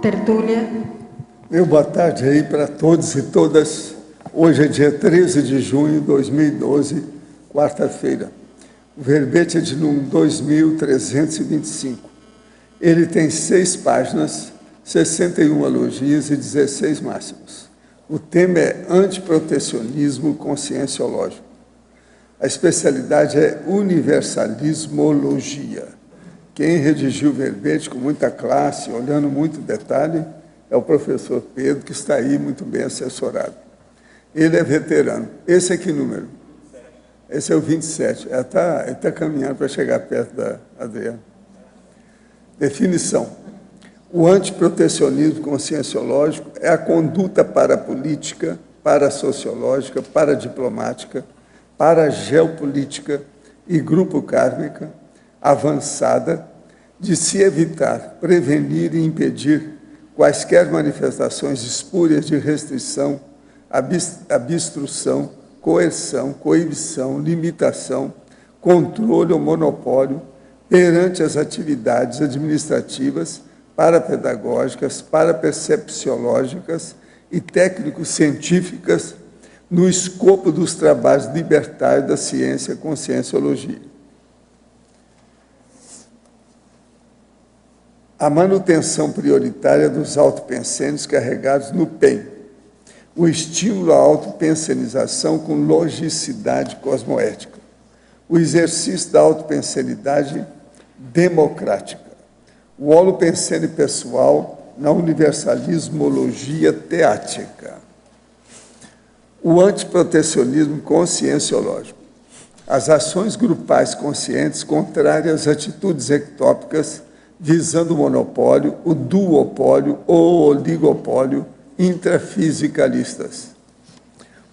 tertúlia. Meu boa tarde aí para todos e todas. Hoje é dia 13 de junho de 2012, quarta-feira. O verbete é de número 2325. Ele tem 6 páginas, 61 elogios e 16 máximos. O tema é antiprotecionismo conscienciológico. A especialidade é universalismologia. Quem redigiu o verbete com muita classe, olhando muito detalhe, é o professor Pedro, que está aí muito bem assessorado. Ele é veterano. Esse é que número? Esse é o 27. Ele está caminhando para chegar perto da Adriana. Definição. O antiprotecionismo conscienciológico é a conduta parapolítica, parasociológica, paradiplomática, parageopolítica e grupo kármica avançada de se evitar, prevenir e impedir quaisquer manifestações espúrias de restrição, abstrução, coerção, coibição, limitação, controle ou monopólio perante as atividades administrativas, parapedagógicas, parapercepciológicas e técnico-científicas no escopo dos trabalhos libertários da ciência e conscienciologia. A manutenção prioritária dos autopensenes carregados no PEN, o estímulo à autopensenização com logicidade cosmoética, o exercício da autopensenidade democrática, o holopensene pessoal na universalismologia teática, o antiprotecionismo conscienciológico, as ações grupais conscientes contrárias às atitudes ectópicas visando o monopólio, o duopólio ou oligopólio intrafisicalistas.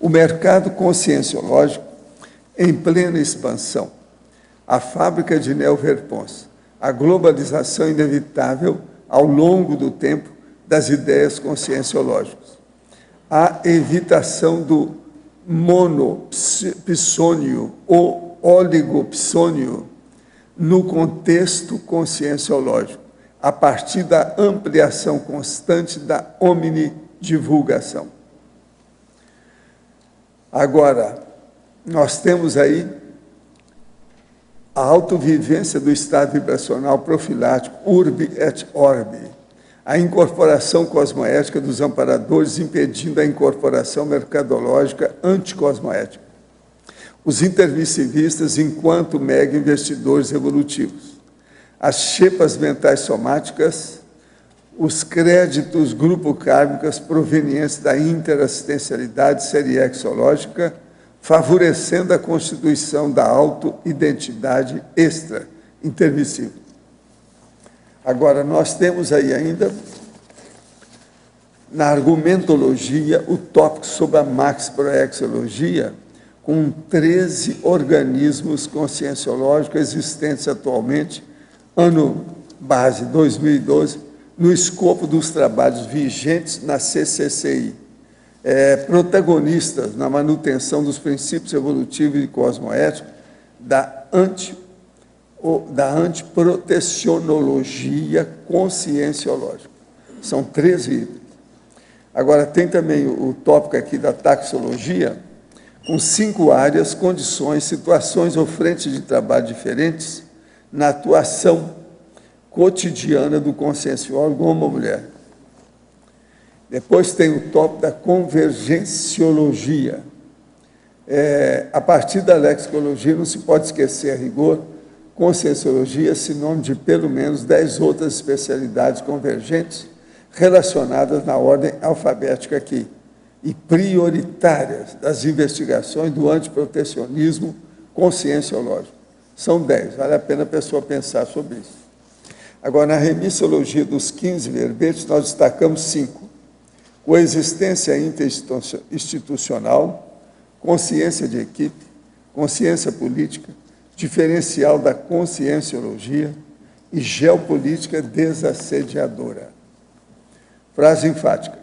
O mercado conscienciológico em plena expansão, a fábrica de neoverpons, a globalização inevitável ao longo do tempo das ideias conscienciológicas, a evitação do monopsônio ou oligopsônio no contexto conscienciológico, a partir da ampliação constante da omnidivulgação. Agora, nós temos aí a autovivência do estado vibracional profilático, urbi et orbi, a incorporação cosmoética dos amparadores impedindo a incorporação mercadológica anticosmoética, os intermissivistas enquanto mega investidores evolutivos, as xepas mentais somáticas, os créditos grupo kármicas provenientes da interassistencialidade seriexológica, favorecendo a constituição da auto-identidade extra-intermissiva. Agora, nós temos aí ainda, na argumentologia, o tópico sobre a max-proexologia, com 13 organismos conscienciológicos existentes atualmente, ano base 2012, no escopo dos trabalhos vigentes na CCCI, protagonistas na manutenção dos princípios evolutivos e cosmoéticos da antiprotecionologia conscienciológica. São 13 itens. Agora, tem também o tópico aqui da taxologia, com 5 áreas, condições, situações ou frentes de trabalho diferentes na atuação cotidiana do conscienciólogo homem-mulher. Depois tem o tópico da convergenciologia. A partir da lexicologia, não se pode esquecer, a rigor, conscienciologia é sinônimo de pelo menos 10 outras especialidades convergentes relacionadas na ordem alfabética aqui e prioritárias das investigações do antiprotecionismo conscienciológico. São 10, vale a pena a pessoa pensar sobre isso. Agora, na remissologia dos 15 verbetes, nós destacamos 5. Coexistência interinstitucional, consciência de equipe, consciência política, diferencial da conscienciologia e geopolítica desassediadora. Frase enfática.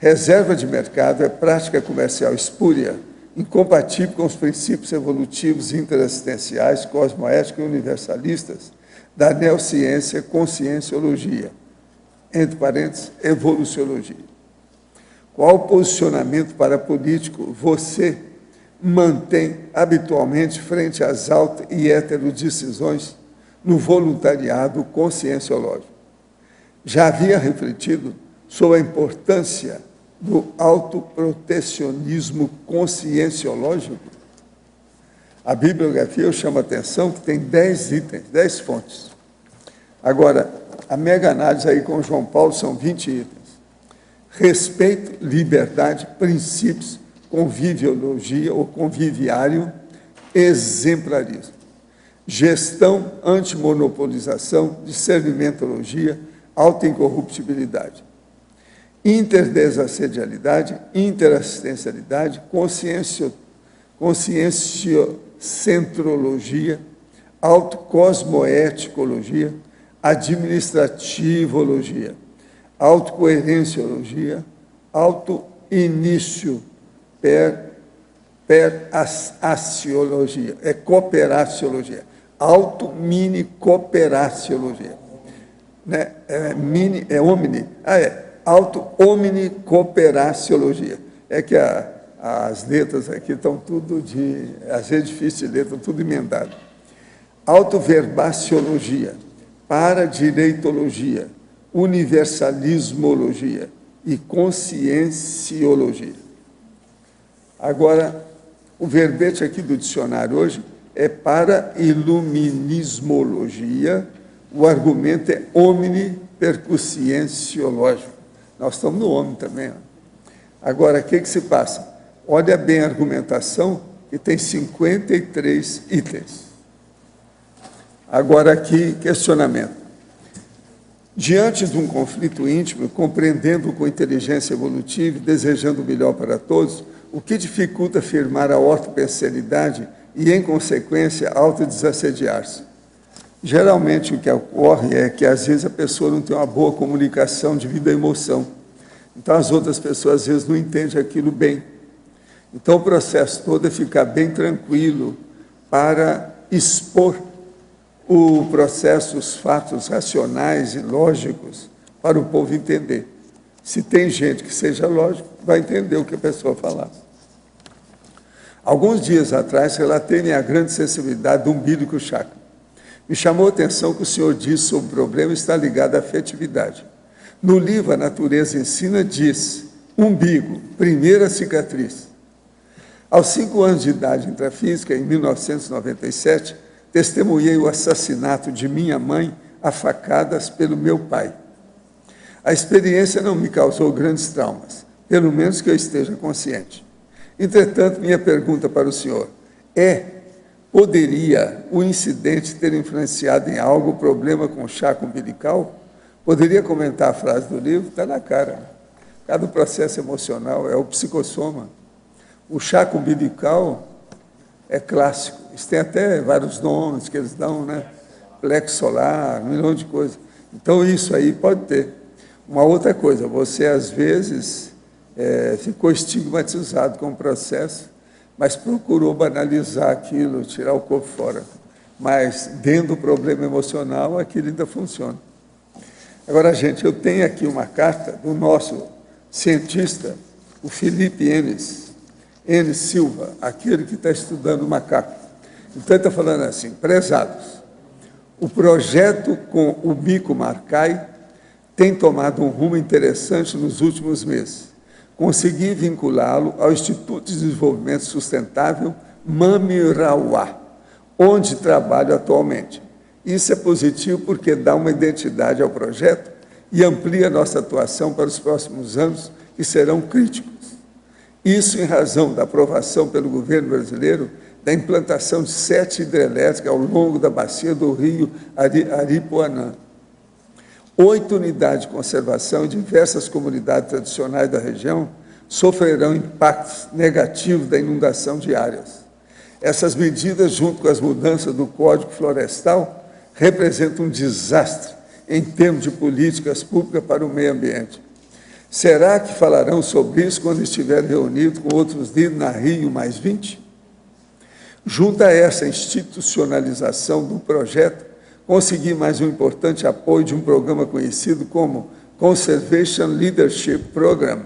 Reserva de mercado é prática comercial espúria, incompatível com os princípios evolutivos interassistenciais, cosmoéticos e universalistas da neociência conscienciologia. entre parênteses, evoluciologia. Qual posicionamento parapolítico você mantém habitualmente frente às auto- e heterodecisões no voluntariado conscienciológico? Já havia refletido sobre a importância do autoprotecionismo conscienciológico? A bibliografia eu chamo a atenção que tem 10 itens, 10 fontes. Agora, a mega análise aí com João Paulo são 20 itens. Respeito, liberdade, princípios, conviviologia ou conviviário, exemplarismo. Gestão, antimonopolização, discernimentologia, autoincorruptibilidade. Interdesassedialidade, interassistencialidade, conscienciocentrologia, autocosmoeticologia, administrativologia, autocoerenciologia, autoinício, peraciologia, cooperaciologia, auto-mini-cooperaciologia, né? Omni, auto-omni-cooperaciologia. É que as letras aqui estão tudo às vezes difícil de ler, estão tudo emendado. Autoverbaciologia, paradireitologia, universalismologia e conscienciologia. Agora, o verbete aqui do dicionário hoje é para iluminismologia, o argumento é omnipercussienciológico. Nós estamos no homem também. Ó. Agora, o que se passa? Olha bem a argumentação, que tem 53 itens. Agora aqui, questionamento. Diante de um conflito íntimo, compreendendo com inteligência evolutiva e desejando o melhor para todos, o que dificulta afirmar a ortopensalidade e, em consequência, autodesassediar-se? Geralmente, o que ocorre é que, às vezes, a pessoa não tem uma boa comunicação devido à emoção. Então, as outras pessoas, às vezes, não entendem aquilo bem. Então, o processo todo é ficar bem tranquilo para expor o processo, os fatos racionais e lógicos para o povo entender. Se tem gente que seja lógico, vai entender o que a pessoa falar. Alguns dias atrás, relatei minha grande sensibilidade do umbilico chakra. Me chamou a atenção que o senhor disse sobre o problema está ligado à afetividade. No livro A Natureza Ensina, diz, umbigo, primeira cicatriz. Aos 5 anos de idade intrafísica, em 1997, testemunhei o assassinato de minha mãe a facadas pelo meu pai. A experiência não me causou grandes traumas, pelo menos que eu esteja consciente. Entretanto, minha pergunta para o senhor poderia o incidente ter influenciado em algo o problema com o chakra umbilical? Poderia comentar a frase do livro? Está na cara. Cada processo emocional é o psicossoma. O chakra umbilical é clássico. Isso tem até vários nomes que eles dão, né? Plexo solar, 1 milhão de coisas. Então, isso aí pode ter. Uma outra coisa, você, às vezes, ficou estigmatizado com o processo, mas procurou banalizar aquilo, tirar o corpo fora. Mas, dentro do problema emocional, aquilo ainda funciona. Agora, gente, eu tenho aqui uma carta do nosso cientista, o Felipe Enes Silva, aquele que está estudando o macaco. Então, ele está falando assim, prezados, o projeto com o Bico Marcai tem tomado um rumo interessante nos últimos meses. Consegui vinculá-lo ao Instituto de Desenvolvimento Sustentável Mamirauá, onde trabalho atualmente. Isso é positivo porque dá uma identidade ao projeto e amplia nossa atuação para os próximos anos, que serão críticos. Isso em razão da aprovação pelo governo brasileiro da implantação de 7 hidrelétricas ao longo da bacia do rio Aripuanã. 8 unidades de conservação e diversas comunidades tradicionais da região sofrerão impactos negativos da inundação de áreas. Essas medidas, junto com as mudanças do Código Florestal, representam um desastre em termos de políticas públicas para o meio ambiente. Será que falarão sobre isso quando estiverem reunidos com outros líderes na Rio+20? Junto a essa institucionalização do projeto, consegui mais um importante apoio de um programa conhecido como Conservation Leadership Program,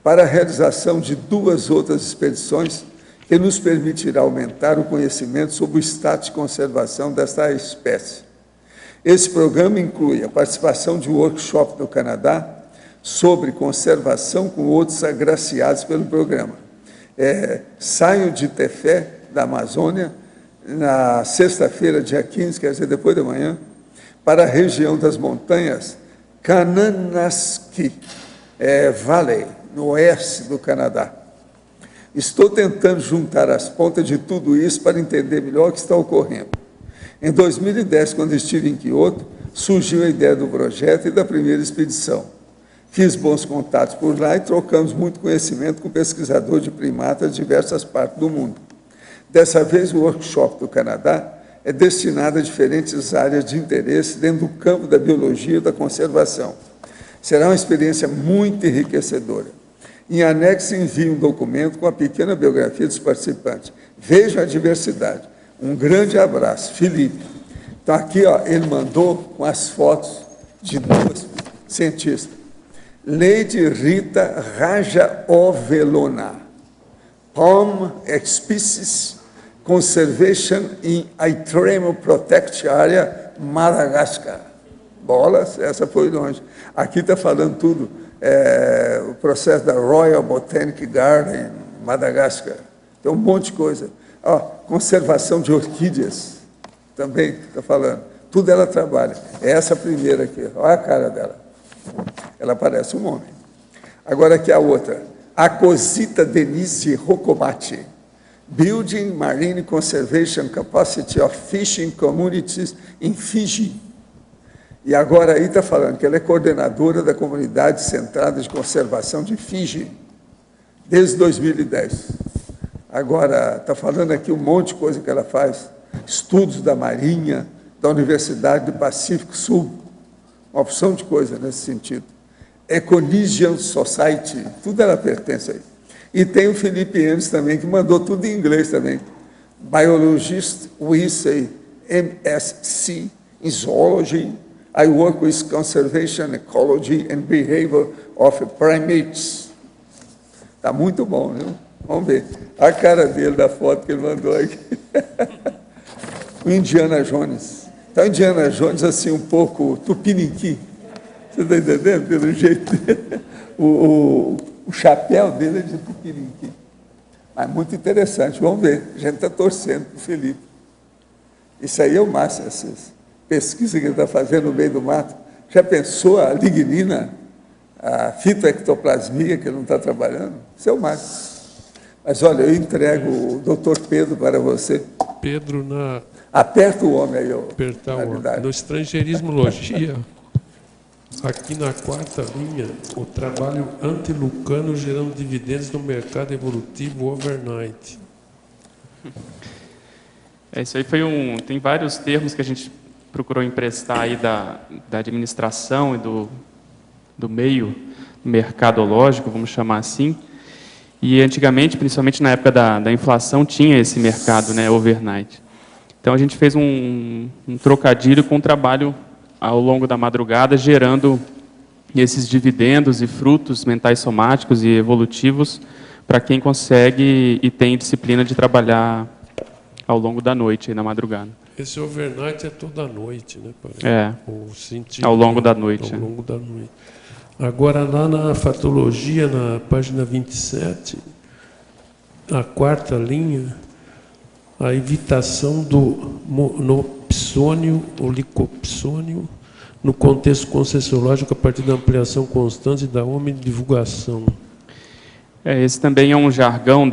para a realização de 2 outras expedições que nos permitirá aumentar o conhecimento sobre o status de conservação desta espécie. Esse programa inclui a participação de um workshop no Canadá sobre conservação com outros agraciados pelo programa. Saio de Tefé, da Amazônia, na sexta-feira, dia 15, quer dizer, depois da manhã, para a região das montanhas Kananaskis Valley, no oeste do Canadá. Estou tentando juntar as pontas de tudo isso para entender melhor o que está ocorrendo. Em 2010, quando estive em Kyoto, surgiu a ideia do projeto e da primeira expedição. Fiz bons contatos por lá e trocamos muito conhecimento com pesquisadores de primatas de diversas partes do mundo. Dessa vez, o workshop do Canadá é destinado a diferentes áreas de interesse dentro do campo da biologia e da conservação. Será uma experiência muito enriquecedora. Em anexo, envio um documento com a pequena biografia dos participantes. Vejam a diversidade. Um grande abraço, Felipe. Então, aqui, ó, ele mandou com as fotos de 2 cientistas. Lady Rita Rajaovelona, Palm Species Conservation in Aitremo Protect Area, Madagascar. Bolas, essa foi longe. Aqui está falando tudo, o processo da Royal Botanic Garden, Madagascar. Tem um monte de coisa. Conservação de orquídeas, também está falando. Tudo ela trabalha. É essa primeira aqui, olha a cara dela. Ela parece um homem. Agora aqui a outra. A Cosita Denise Rocomati. Building Marine Conservation Capacity of Fishing Communities in Fiji. E agora aí está falando que ela é coordenadora da Comunidade Centrada de Conservação de Fiji, desde 2010. Agora está falando aqui um monte de coisa que ela faz. Estudos da Marinha, da Universidade do Pacífico Sul. Uma opção de coisa nesse sentido. Ecological Society, tudo ela pertence aí. E tem o Felipe Enes também, que mandou tudo em inglês também. Biologist, we say MSc in Zoology. I work with conservation, ecology and behavior of primates. Está muito bom, viu? Vamos ver. A cara dele, da foto que ele mandou aqui. O Indiana Jones. Então, Indiana Jones, assim, um pouco tupiniquim. Você está entendendo? Pelo jeito dele. O chapéu dele é de tupiniquim. Mas muito interessante. Vamos ver. A gente está torcendo para o Felipe. Isso aí é o máximo, essas pesquisas que ele está fazendo no meio do mato. Já pensou a lignina, a fitoectoplasmia, que ele não está trabalhando? Isso é o máximo. Mas, olha, eu entrego o doutor Pedro para você. Pedro, aperta o homem aí. Apertar o homem. No Estrangeirismologia, aqui na 4ª linha, o trabalho antilucano gerando dividendos no mercado evolutivo overnight. Isso aí foi tem vários termos que a gente procurou emprestar aí da administração e do meio mercadológico, vamos chamar assim. E antigamente, principalmente na época da inflação, tinha esse mercado, né, overnight. Então a gente fez um trocadilho com o trabalho ao longo da madrugada, gerando esses dividendos e frutos mentais somáticos e evolutivos para quem consegue e tem disciplina de trabalhar ao longo da noite, na madrugada. Esse overnight é toda a noite, né? O sentido, ao longo da noite. Ao longo da noite. Agora, lá na fatologia, na página 27, a 4ª linha, a evitação do monopsônio ou licopsônio no contexto concessiológico a partir da ampliação constante da divulgação. Esse também é um jargão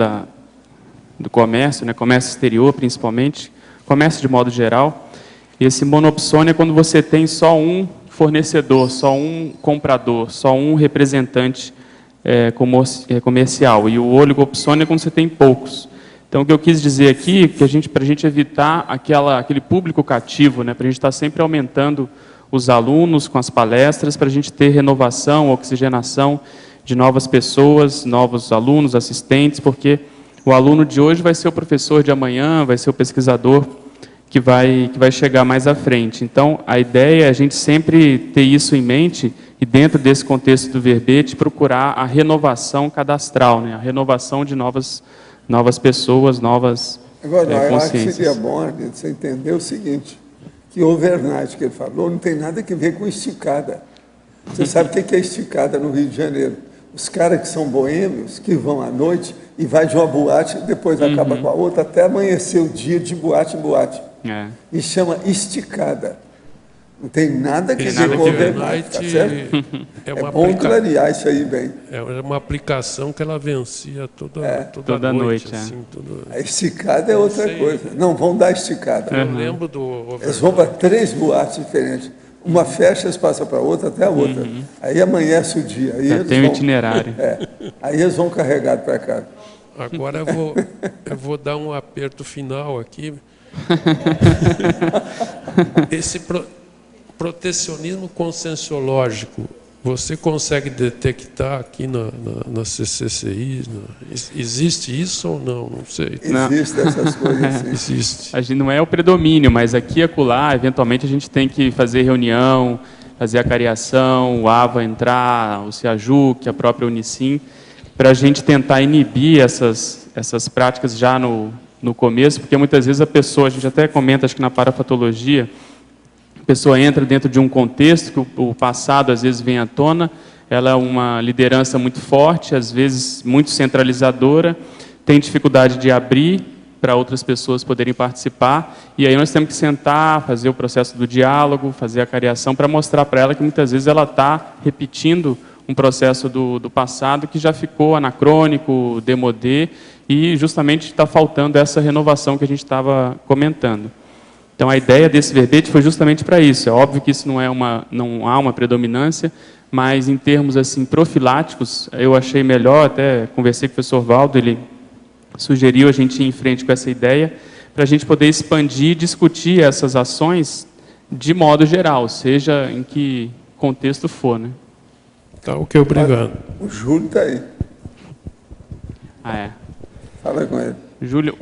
do comércio, né? Comércio exterior, principalmente, comércio de modo geral. Esse monopsônio é quando você tem só um fornecedor, só um comprador, só um representante comercial. E o oligopsônio é quando você tem poucos. Então, o que eu quis dizer aqui é que para a gente evitar aquele público cativo, né, para a gente estar sempre aumentando os alunos com as palestras, para a gente ter renovação, oxigenação de novas pessoas, novos alunos, assistentes, porque o aluno de hoje vai ser o professor de amanhã, vai ser o pesquisador que vai chegar mais à frente. Então, a ideia é a gente sempre ter isso em mente, e dentro desse contexto do verbete, procurar a renovação cadastral, né? A renovação de novas pessoas, novas Agora, eu acho que consciências. seria bom você entender o seguinte, que overnight que ele falou não tem nada a ver com esticada. Você sabe o que é esticada no Rio de Janeiro? Os caras que são boêmios, que vão à noite e vai de uma boate, depois acaba com a outra, até amanhecer o dia de boate em boate. E chama esticada. Não tem nada que ver com overnight, tá certo? É bom clarear isso aí bem. É uma aplicação que ela vencia toda noite. Assim, A esticada é outra coisa. Não vão dar esticada. Eu lembro do overnight. Eles vão para 3 boates diferentes. Uma fecha, eles passam para outra, até a outra. Aí amanhece o dia. Aí tem um itinerário. Aí eles vão carregados para cá. Agora eu vou dar um aperto final aqui. Esse protecionismo conscienciológico, você consegue detectar aqui na CCCI? Existe isso ou não? Não sei. Existe essas coisas, sim. Existe. A gente não é o predomínio, mas aqui e acolá, eventualmente, a gente tem que fazer reunião, fazer a cariação, o AVA entrar, o CEAJUC, a própria Unicim, para a gente tentar inibir essas práticas já no começo, porque muitas vezes a pessoa, a gente até comenta, acho que na parafatologia, a pessoa entra dentro de um contexto que o passado às vezes vem à tona, ela é uma liderança muito forte, às vezes muito centralizadora, tem dificuldade de abrir para outras pessoas poderem participar, e aí nós temos que sentar, fazer o processo do diálogo, fazer a cariação, para mostrar para ela que muitas vezes ela está repetindo um processo do passado que já ficou anacrônico, demodé, e justamente está faltando essa renovação que a gente estava comentando. Então, a ideia desse verbete foi justamente para isso. É óbvio que isso não há uma predominância, mas em termos assim profiláticos, eu achei melhor, até conversei com o professor Valdo, ele sugeriu a gente ir em frente com essa ideia, para a gente poder expandir e discutir essas ações de modo geral, seja em que contexto for, né? Tá, ok, obrigado. O Júlio está aí. É. Fala com ele. Júlio,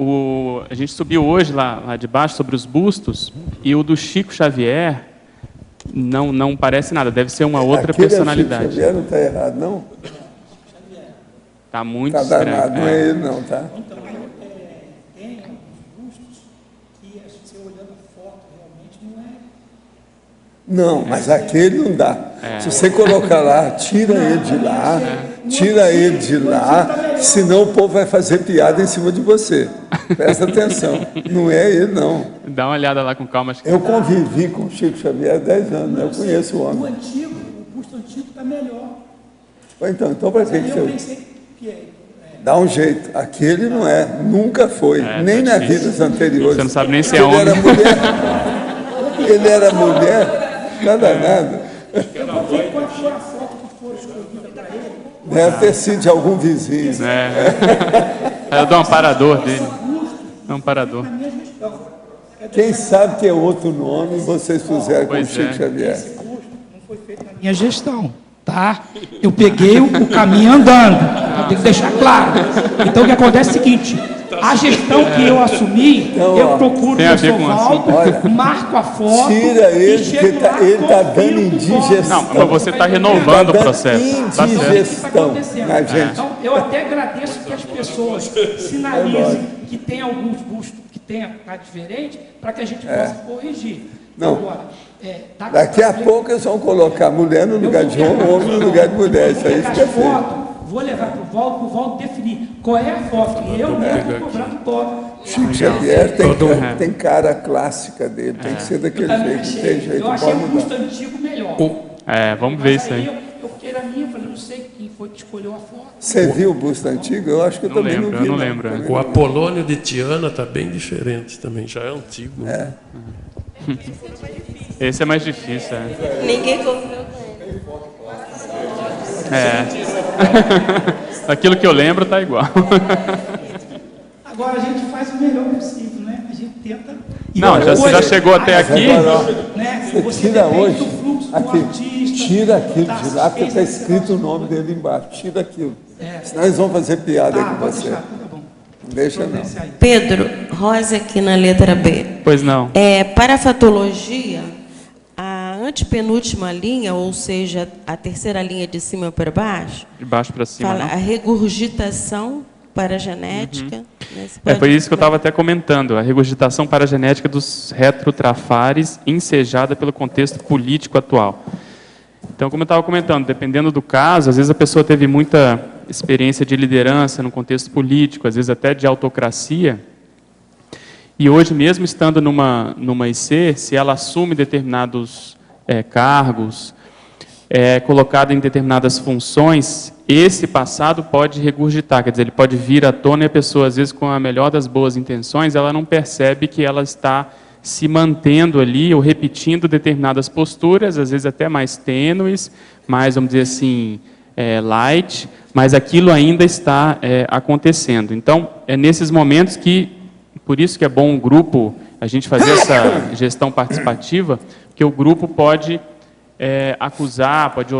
a gente subiu hoje lá de baixo sobre os bustos, e o do Chico Xavier não parece nada, deve ser uma outra personalidade. Chico Xavier não está errado, não? Está muito estranho. Está danado, não é ele não, tá? Então, tem bustos que, você olhando a foto, realmente não é... Não, mas aquele não dá. Se você colocar lá, tira ele de lá, tira ele de lá, senão o povo vai fazer piada em cima de você. Presta atenção, não é ele não. Dá uma olhada lá com calma. Acho que... Eu convivi com o Chico Xavier há 10 anos, eu conheço o homem. O busto antigo está melhor. Então para que Eu pensei que dá um jeito. Aquele não é, nunca foi, nem nas vidas anteriores. Você não sabe nem se é homem. Ele era mulher, nada nada. Quando for a foto que for escolhida para ele... Deve ter sido de algum vizinho. É do amparador dele. É um amparador. Quem sabe que é outro nome vocês fizeram com o Chico Xavier. Esse busto não foi feito na minha gestão, tá? Eu peguei o caminho andando, eu tenho que deixar claro. Então, o que acontece é o seguinte, a gestão que eu assumi, eu procuro o professor Valdo, marco a foto... Tira ele, porque ele está dando indigestão. Não, mas você está renovando o processo. Indigestão na gente. Então, eu até agradeço que as pessoas sinalizem que tem alguns bustos que está diferente, para que a gente possa corrigir. Não. Agora, daqui a pouco eles vão colocar mulher no lugar de homem, homem no lugar de mulher. Isso aí fica feio. Vou levar para o Valdo definir qual é a foto. E eu mesmo estou cobrando foto. Chico Xavier tem cara clássica dele, tem que ser daquele jeito, não tem jeito. Eu achei o busto antigo melhor. Vamos ver isso aí. Eu fiquei na minha, falei, não sei quem foi que escolheu a foto. Você viu o busto antigo? Eu acho que eu também não vi. Eu não lembro. O Apolônio de Tiana está bem diferente também, já é antigo. Esse é mais difícil. Ninguém confiou com ele. Aquilo que eu lembro está igual. Agora a gente faz o melhor possível, né? A gente tenta... Não, já chegou até aqui. Né? Você tira hoje, tira aquilo de lá, porque está escrito o nome dele embaixo. Tira aquilo. Senão eles vão fazer piada com você. Tá bom. Não deixa não. Pedro, Rosa aqui na letra B. Pois não. Parafatologia, a antepenúltima linha, ou seja, a terceira linha de cima para baixo, De baixo para cima, fala não? a regurgitação paragenética. Né? Você É por pode- isso que eu estava até comentando, a regurgitação paragenética dos retrotrafares ensejada pelo contexto político atual. Então, como eu estava comentando, dependendo do caso, às vezes a pessoa teve muita experiência de liderança no contexto político, às vezes até de autocracia, e hoje, mesmo estando numa IC, se ela assume determinados cargos, é colocada em determinadas funções, esse passado pode regurgitar, quer dizer, ele pode vir à tona e a pessoa, às vezes, com a melhor das boas intenções, ela não percebe que ela está se mantendo ali ou repetindo determinadas posturas, às vezes até mais tênues, mais, vamos dizer assim, light, mas aquilo ainda está acontecendo. Então, é nesses momentos que, por isso que é bom um grupo, a gente fazer essa gestão participativa, que o grupo pode acusar, pode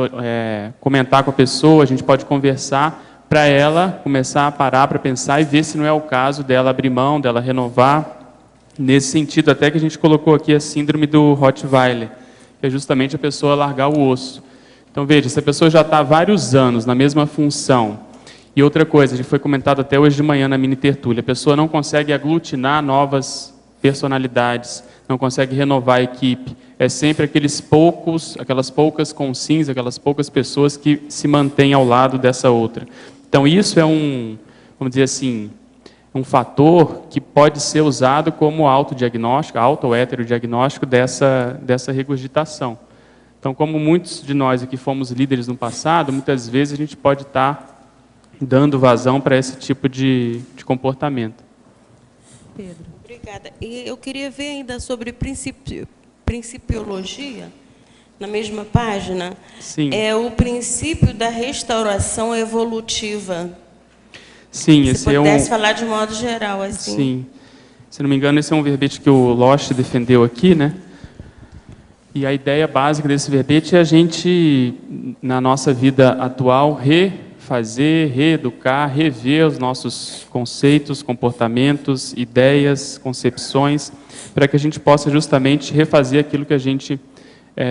comentar com a pessoa, a gente pode conversar para ela começar a parar para pensar e ver se não é o caso dela abrir mão, dela renovar. Nesse sentido, até que a gente colocou aqui a síndrome do Rottweiler, que é justamente a pessoa largar o osso. Então, veja, se a pessoa já está há vários anos na mesma função, e outra coisa, a gente foi comentado até hoje de manhã na mini tertúlia, a pessoa não consegue aglutinar novas personalidades, não consegue renovar a equipe, é sempre aquelas poucas consins, aquelas poucas pessoas que se mantêm ao lado dessa outra. Então, isso é vamos dizer assim, um fator que pode ser usado como autodiagnóstico, auto- ou heterodiagnóstico dessa regurgitação. Então, como muitos de nós aqui fomos líderes no passado, muitas vezes a gente pode estar dando vazão para esse tipo de comportamento. Pedro. Obrigada. E eu queria ver ainda sobre principiologia, na mesma página. Sim. É o princípio da restauração evolutiva. Sim, Se esse é pudesse falar de modo geral, assim. Sim. Se não me engano, esse é um verbete que o Losch defendeu aqui, né? E a ideia básica desse verbete é a gente, na nossa vida atual, refazer, reeducar, rever os nossos conceitos, comportamentos, ideias, concepções, para que a gente possa justamente refazer aquilo que a gente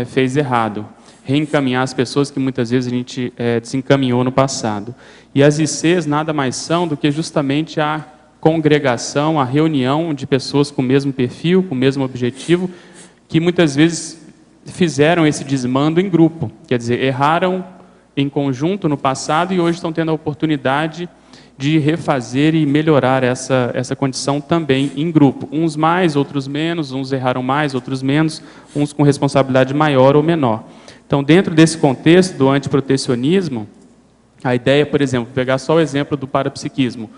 fez errado. Reencaminhar as pessoas que muitas vezes a gente desencaminhou no passado. E as ICs nada mais são do que justamente a congregação, a reunião de pessoas com o mesmo perfil, com o mesmo objetivo, que muitas vezes fizeram esse desmando em grupo. Quer dizer, erraram em conjunto no passado e hoje estão tendo a oportunidade de refazer e melhorar essa condição também em grupo. Uns mais, outros menos, uns erraram mais, outros menos, uns com responsabilidade maior ou menor. Então, dentro desse contexto do antiprotecionismo, a ideia, por exemplo, pegar só o exemplo do parapsiquismo.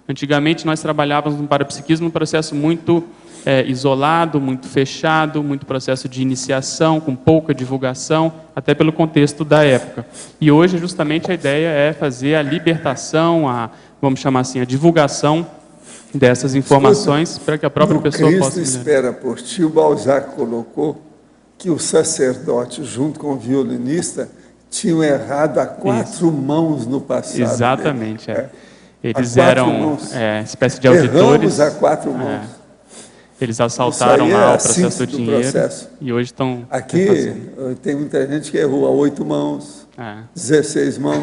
Antigamente, nós trabalhávamos no parapsiquismo num processo muito isolado, muito fechado, muito processo de iniciação, com pouca divulgação, até pelo contexto da época. E hoje, justamente, a ideia é fazer a libertação, vamos chamar assim, a divulgação dessas informações para que a própria pessoa possa... Cristo espera por ti, o Balzac colocou que o sacerdote, junto com o violinista, tinham errado a 4 mãos no passado. Exatamente, Eles A 4 eram mãos. espécie de auditores. Erramos a 4 mãos. Eles assaltaram Isso aí lá é o a processo síntese do do dinheiro processo. e hoje estão Aqui refazendo. tem muita gente que errou a 8 mãos, É. 16 mãos,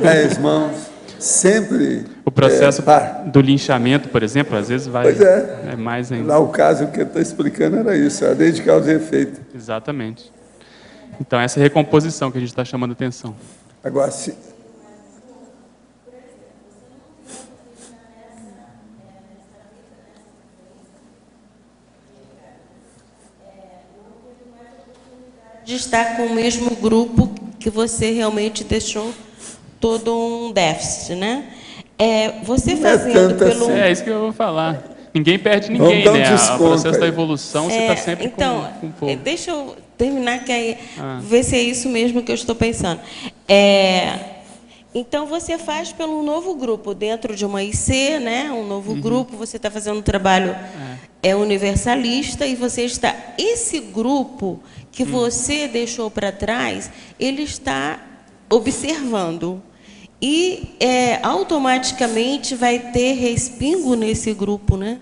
10 mãos, sempre O processo par. do linchamento, por exemplo, às vezes vai Pois é. mais ainda. Lá o caso que ele está explicando era isso, a lei de causa e efeito. Exatamente. Então, essa recomposição que a gente está chamando atenção. Agora, se... De estar com o mesmo grupo que você realmente deixou todo um déficit, né? Você Não é fazendo tanto pelo... assim. É isso que eu vou falar. Ninguém perde Vamos ninguém, dar um né? O desconto processo da aí. evolução, você está sempre então, com o povo. deixa eu terminar, que aí Ah. ver se é isso mesmo que eu estou pensando. Então, você faz pelo novo grupo, dentro de uma IC, né? Um novo grupo, você está fazendo um trabalho universalista, e você está... Esse grupo que você deixou para trás, ele está observando. E automaticamente vai ter respingo nesse grupo, né?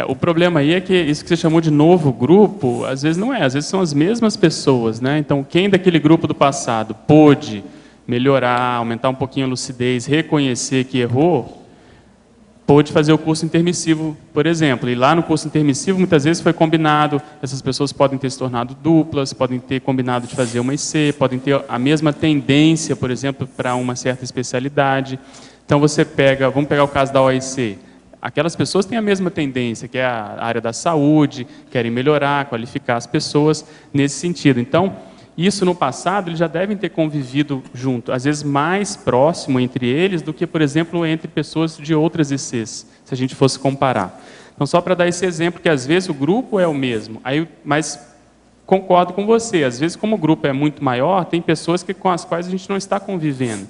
O problema aí é que isso que você chamou de novo grupo, às vezes não é, às vezes são as mesmas pessoas, né? Então, quem daquele grupo do passado pôde melhorar, aumentar um pouquinho a lucidez, reconhecer que errou, pôde fazer o curso intermissivo, por exemplo. E lá no curso intermissivo, muitas vezes foi combinado, essas pessoas podem ter se tornado duplas, podem ter combinado de fazer uma IC, podem ter a mesma tendência, por exemplo, para uma certa especialidade. Então, você pega, vamos pegar o caso da OIC. Aquelas pessoas têm a mesma tendência, que é a área da saúde, querem melhorar, qualificar as pessoas nesse sentido. Então, isso no passado, eles já devem ter convivido junto, às vezes mais próximo entre eles do que, por exemplo, entre pessoas de outras ICs, se a gente fosse comparar. Então, só para dar esse exemplo, que às vezes o grupo é o mesmo, mas concordo com você, às vezes como o grupo é muito maior, tem pessoas com as quais a gente não está convivendo.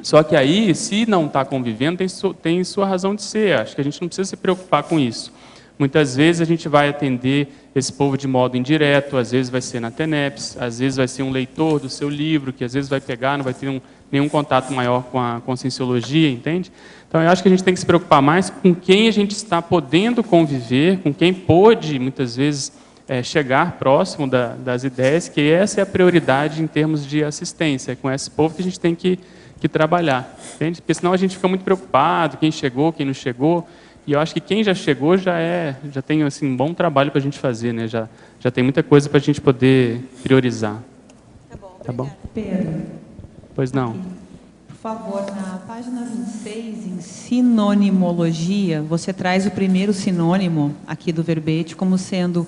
Só que aí, se não está convivendo, tem sua razão de ser. Acho que a gente não precisa se preocupar com isso. Muitas vezes a gente vai atender esse povo de modo indireto, às vezes vai ser na TENEPS, às vezes vai ser um leitor do seu livro, que às vezes vai pegar, não vai ter nenhum contato maior com a conscienciologia, entende? Então, eu acho que a gente tem que se preocupar mais com quem a gente está podendo conviver, com quem pôde, muitas vezes, chegar próximo das ideias, que essa é a prioridade em termos de assistência. É com esse povo que a gente tem que trabalhar, entende? Porque senão a gente fica muito preocupado, quem chegou, quem não chegou, e eu acho que quem já chegou já tem assim, um bom trabalho para a gente fazer, né? Já tem muita coisa para a gente poder priorizar. Tá bom? Pedro. Pois não. Aqui. Por favor, na página 26, em sinonimologia, você traz o primeiro sinônimo aqui do verbete como sendo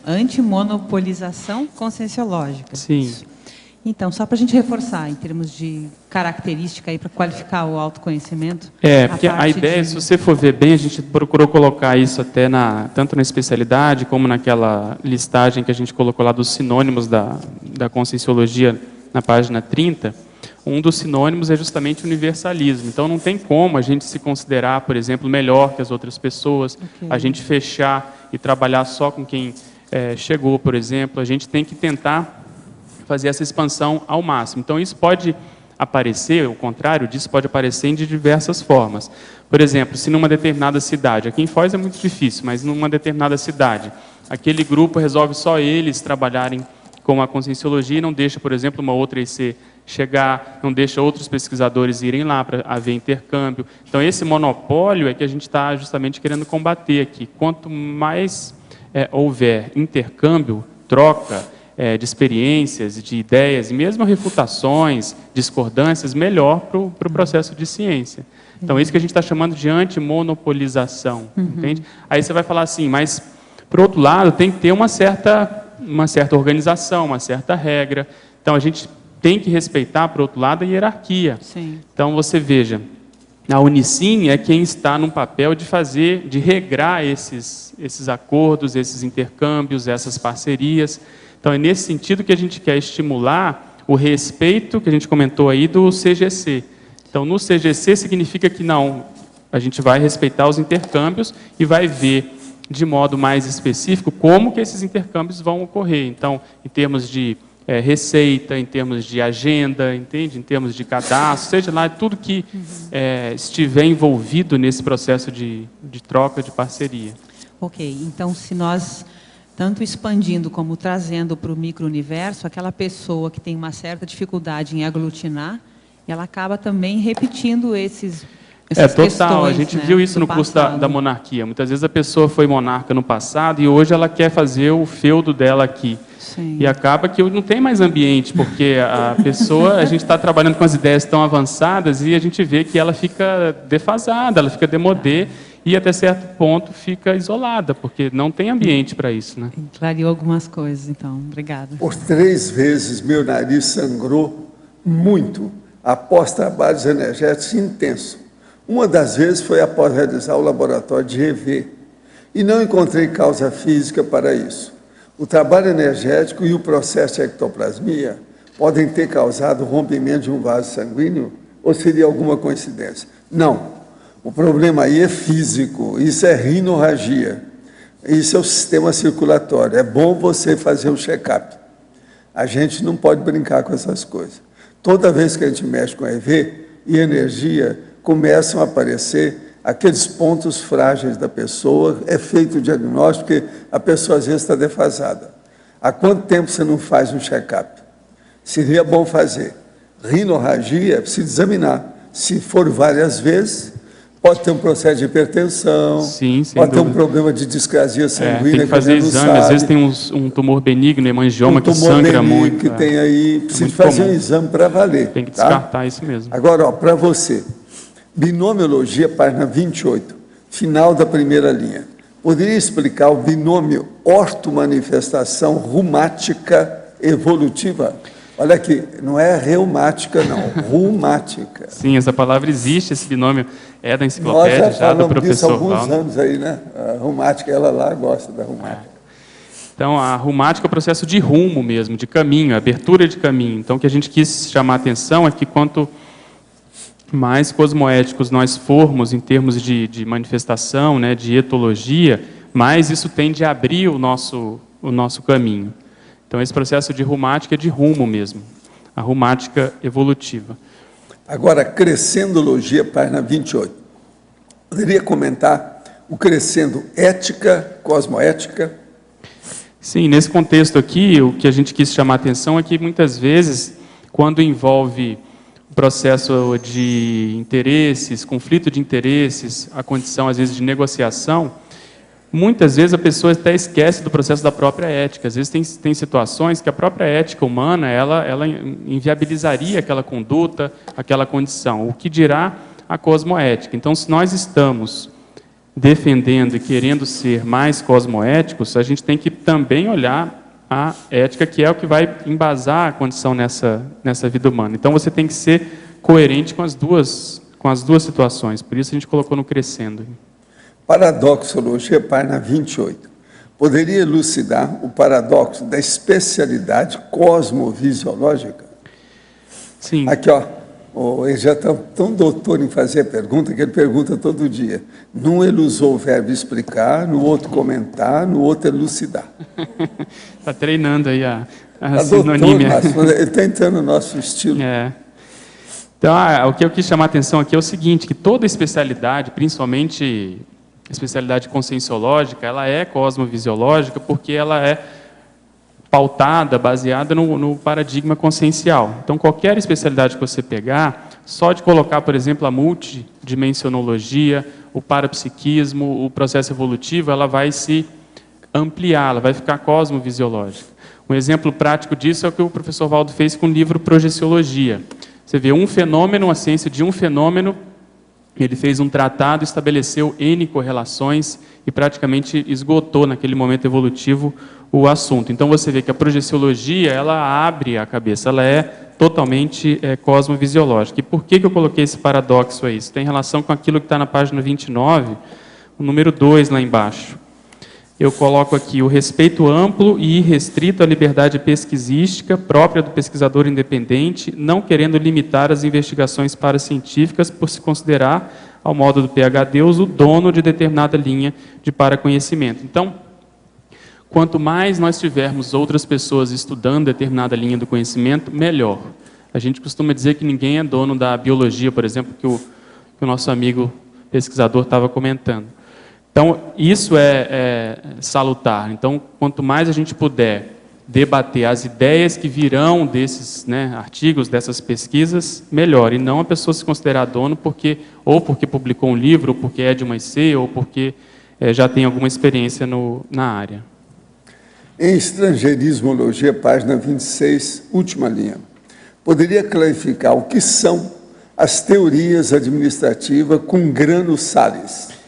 antimonopolização conscienciológica. Sim. Então, só para a gente reforçar, em termos de característica, para qualificar o autoconhecimento... Porque a ideia, se você for ver bem, a gente procurou colocar isso até tanto na especialidade, como naquela listagem que a gente colocou lá dos sinônimos da conscienciologia, na página 30, um dos sinônimos é justamente universalismo. Então, não tem como a gente se considerar, por exemplo, melhor que as outras pessoas, a gente fechar e trabalhar só com quem chegou, por exemplo. A gente tem que tentar fazer essa expansão ao máximo. Então, isso pode aparecer, o contrário disso pode aparecer de diversas formas. Por exemplo, se numa determinada cidade, aqui em Foz é muito difícil, mas numa determinada cidade, aquele grupo resolve só eles trabalharem com a conscienciologia e não deixa, por exemplo, uma outra IC chegar, não deixa outros pesquisadores irem lá para haver intercâmbio. Então, esse monopólio é que a gente está justamente querendo combater aqui. Quanto mais houver intercâmbio, troca, de experiências, de ideias, e mesmo refutações, discordâncias, melhor para o processo de ciência. Então, isso que a gente está chamando de antimonopolização, entende? Aí você vai falar assim, mas, por outro lado, tem que ter uma certa organização, uma certa regra. Então, a gente tem que respeitar, por outro lado, a hierarquia. Sim. Então, você veja, a Unicine é quem está num papel de regrar esses acordos, esses intercâmbios, essas parcerias. Então, é nesse sentido que a gente quer estimular o respeito, que a gente comentou aí, do CGC. Então, no CGC significa que não, a gente vai respeitar os intercâmbios e vai ver, de modo mais específico, como que esses intercâmbios vão ocorrer. Então, em termos de receita, em termos de agenda, entende? Em termos de cadastro, seja lá, tudo que estiver envolvido nesse processo de troca, de parceria. Ok, então, se nós... tanto expandindo como trazendo para o micro-universo, aquela pessoa que tem uma certa dificuldade em aglutinar, ela acaba também repetindo essas total. questões, A gente viu isso no curso da monarquia. Muitas vezes a pessoa foi monarca no passado e hoje ela quer fazer o feudo dela aqui. Sim. E acaba que não tem mais ambiente, porque a gente está trabalhando com as ideias tão avançadas e a gente vê que ela fica defasada, ela fica demodê, e até certo ponto fica isolada, porque não tem ambiente para isso, né? Clareou algumas coisas, então. Obrigada. Por 3 vezes meu nariz sangrou muito após trabalhos energéticos intensos. Uma das vezes foi após realizar o laboratório de EV, e não encontrei causa física para isso. O trabalho energético e o processo de ectoplasmia podem ter causado o rompimento de um vaso sanguíneo, ou seria alguma coincidência? Não. O problema aí é físico, isso é rinorragia, isso é o sistema circulatório. É bom você fazer um check-up. A gente não pode brincar com essas coisas. Toda vez que a gente mexe com EV e energia, começam a aparecer aqueles pontos frágeis da pessoa, é feito o diagnóstico, porque a pessoa às vezes está defasada. Há quanto tempo você não faz um check-up? Seria bom fazer. Rinorragia é preciso examinar. Se for várias vezes, pode ter um processo de hipertensão, Sim, sem pode ter um dúvida. problema de discrasia sanguínea. Tem que fazer exame, às vezes tem um tumor benigno, hemangioma, que sangra muito. Que tem aí, precisa muito fazer comum. um exame para valer. Tem que tá? descartar isso mesmo. Agora, para você, binomiologia, página 28, final da primeira linha. Poderia explicar o binômio ortomanifestação reumática evolutiva? Olha aqui, não é reumática, não, reumática. Sim, essa palavra existe, esse binômio é da Nós enciclopédia, já do falamos disso há professor alguns Valdo. anos aí, né? A reumática, ela lá gosta da reumática. Então, a reumática é o processo de rumo mesmo, de caminho, abertura de caminho. Então, o que a gente quis chamar a atenção é que quanto mais cosmoéticos nós formos em termos de manifestação, né, de etologia, mais isso tende a abrir o nosso caminho. Então, esse processo de reumática é de rumo mesmo, a reumática evolutiva. Agora, crescendologia, página 28. Poderia comentar o crescendo ética, cosmoética? Sim, nesse contexto aqui, o que a gente quis chamar a atenção é que, muitas vezes, quando envolve o processo de interesses, conflito de interesses, a condição, às vezes, de negociação, muitas vezes a pessoa até esquece do processo da própria ética. Às vezes tem situações que a própria ética humana, ela inviabilizaria aquela conduta, aquela condição. O que dirá a cosmoética? Então, se nós estamos defendendo e querendo ser mais cosmoéticos, a gente tem que também olhar a ética, que é o que vai embasar a condição nessa vida humana. Então, você tem que ser coerente com as duas situações. Por isso a gente colocou no crescendo. Paradoxologia, página 28. Poderia elucidar o paradoxo da especialidade cosmovisiológica? Sim. Aqui, ó, ele já está tão doutor em fazer a pergunta que ele pergunta todo dia. Num ele usou o verbo explicar, no outro comentar, no outro elucidar. Está treinando aí a Tá sinonímia. ele está entrando no nosso estilo. É. Então, o que eu quis chamar a atenção aqui é o seguinte, que toda especialidade, principalmente especialidade conscienciológica, ela é cosmovisiológica porque ela é pautada, baseada no paradigma consciencial. Então, qualquer especialidade que você pegar, só de colocar, por exemplo, a multidimensionologia, o parapsiquismo, o processo evolutivo, ela vai se ampliar, ela vai ficar cosmovisiológica. Um exemplo prático disso é o que o professor Valdo fez com o livro Projeciologia. Você vê um fenômeno, a ciência de um fenômeno, ele fez um tratado, estabeleceu N correlações e praticamente esgotou naquele momento evolutivo o assunto. Então você vê que a projeciologia, ela abre a cabeça, ela é totalmente cosmovisiológica. E por que eu coloquei esse paradoxo aí? Isso tem relação com aquilo que está na página 29, o número 2 lá embaixo. Eu coloco aqui o respeito amplo e irrestrito à liberdade pesquisística própria do pesquisador independente, não querendo limitar as investigações paracientíficas por se considerar, ao modo do PhD, Deus, o dono de determinada linha de paraconhecimento. Então, quanto mais nós tivermos outras pessoas estudando determinada linha do conhecimento, melhor. A gente costuma dizer que ninguém é dono da biologia, por exemplo, que o nosso amigo pesquisador estava comentando. Então, isso é salutar. Então, quanto mais a gente puder debater as ideias que virão desses artigos, dessas pesquisas, melhor. E não a pessoa se considerar dono porque publicou um livro, ou porque é de uma IC, ou porque já tem alguma experiência na área. Em estrangeirismologia, página 26, última linha. Poderia clarificar o que são as teorias administrativas com Grano Salles?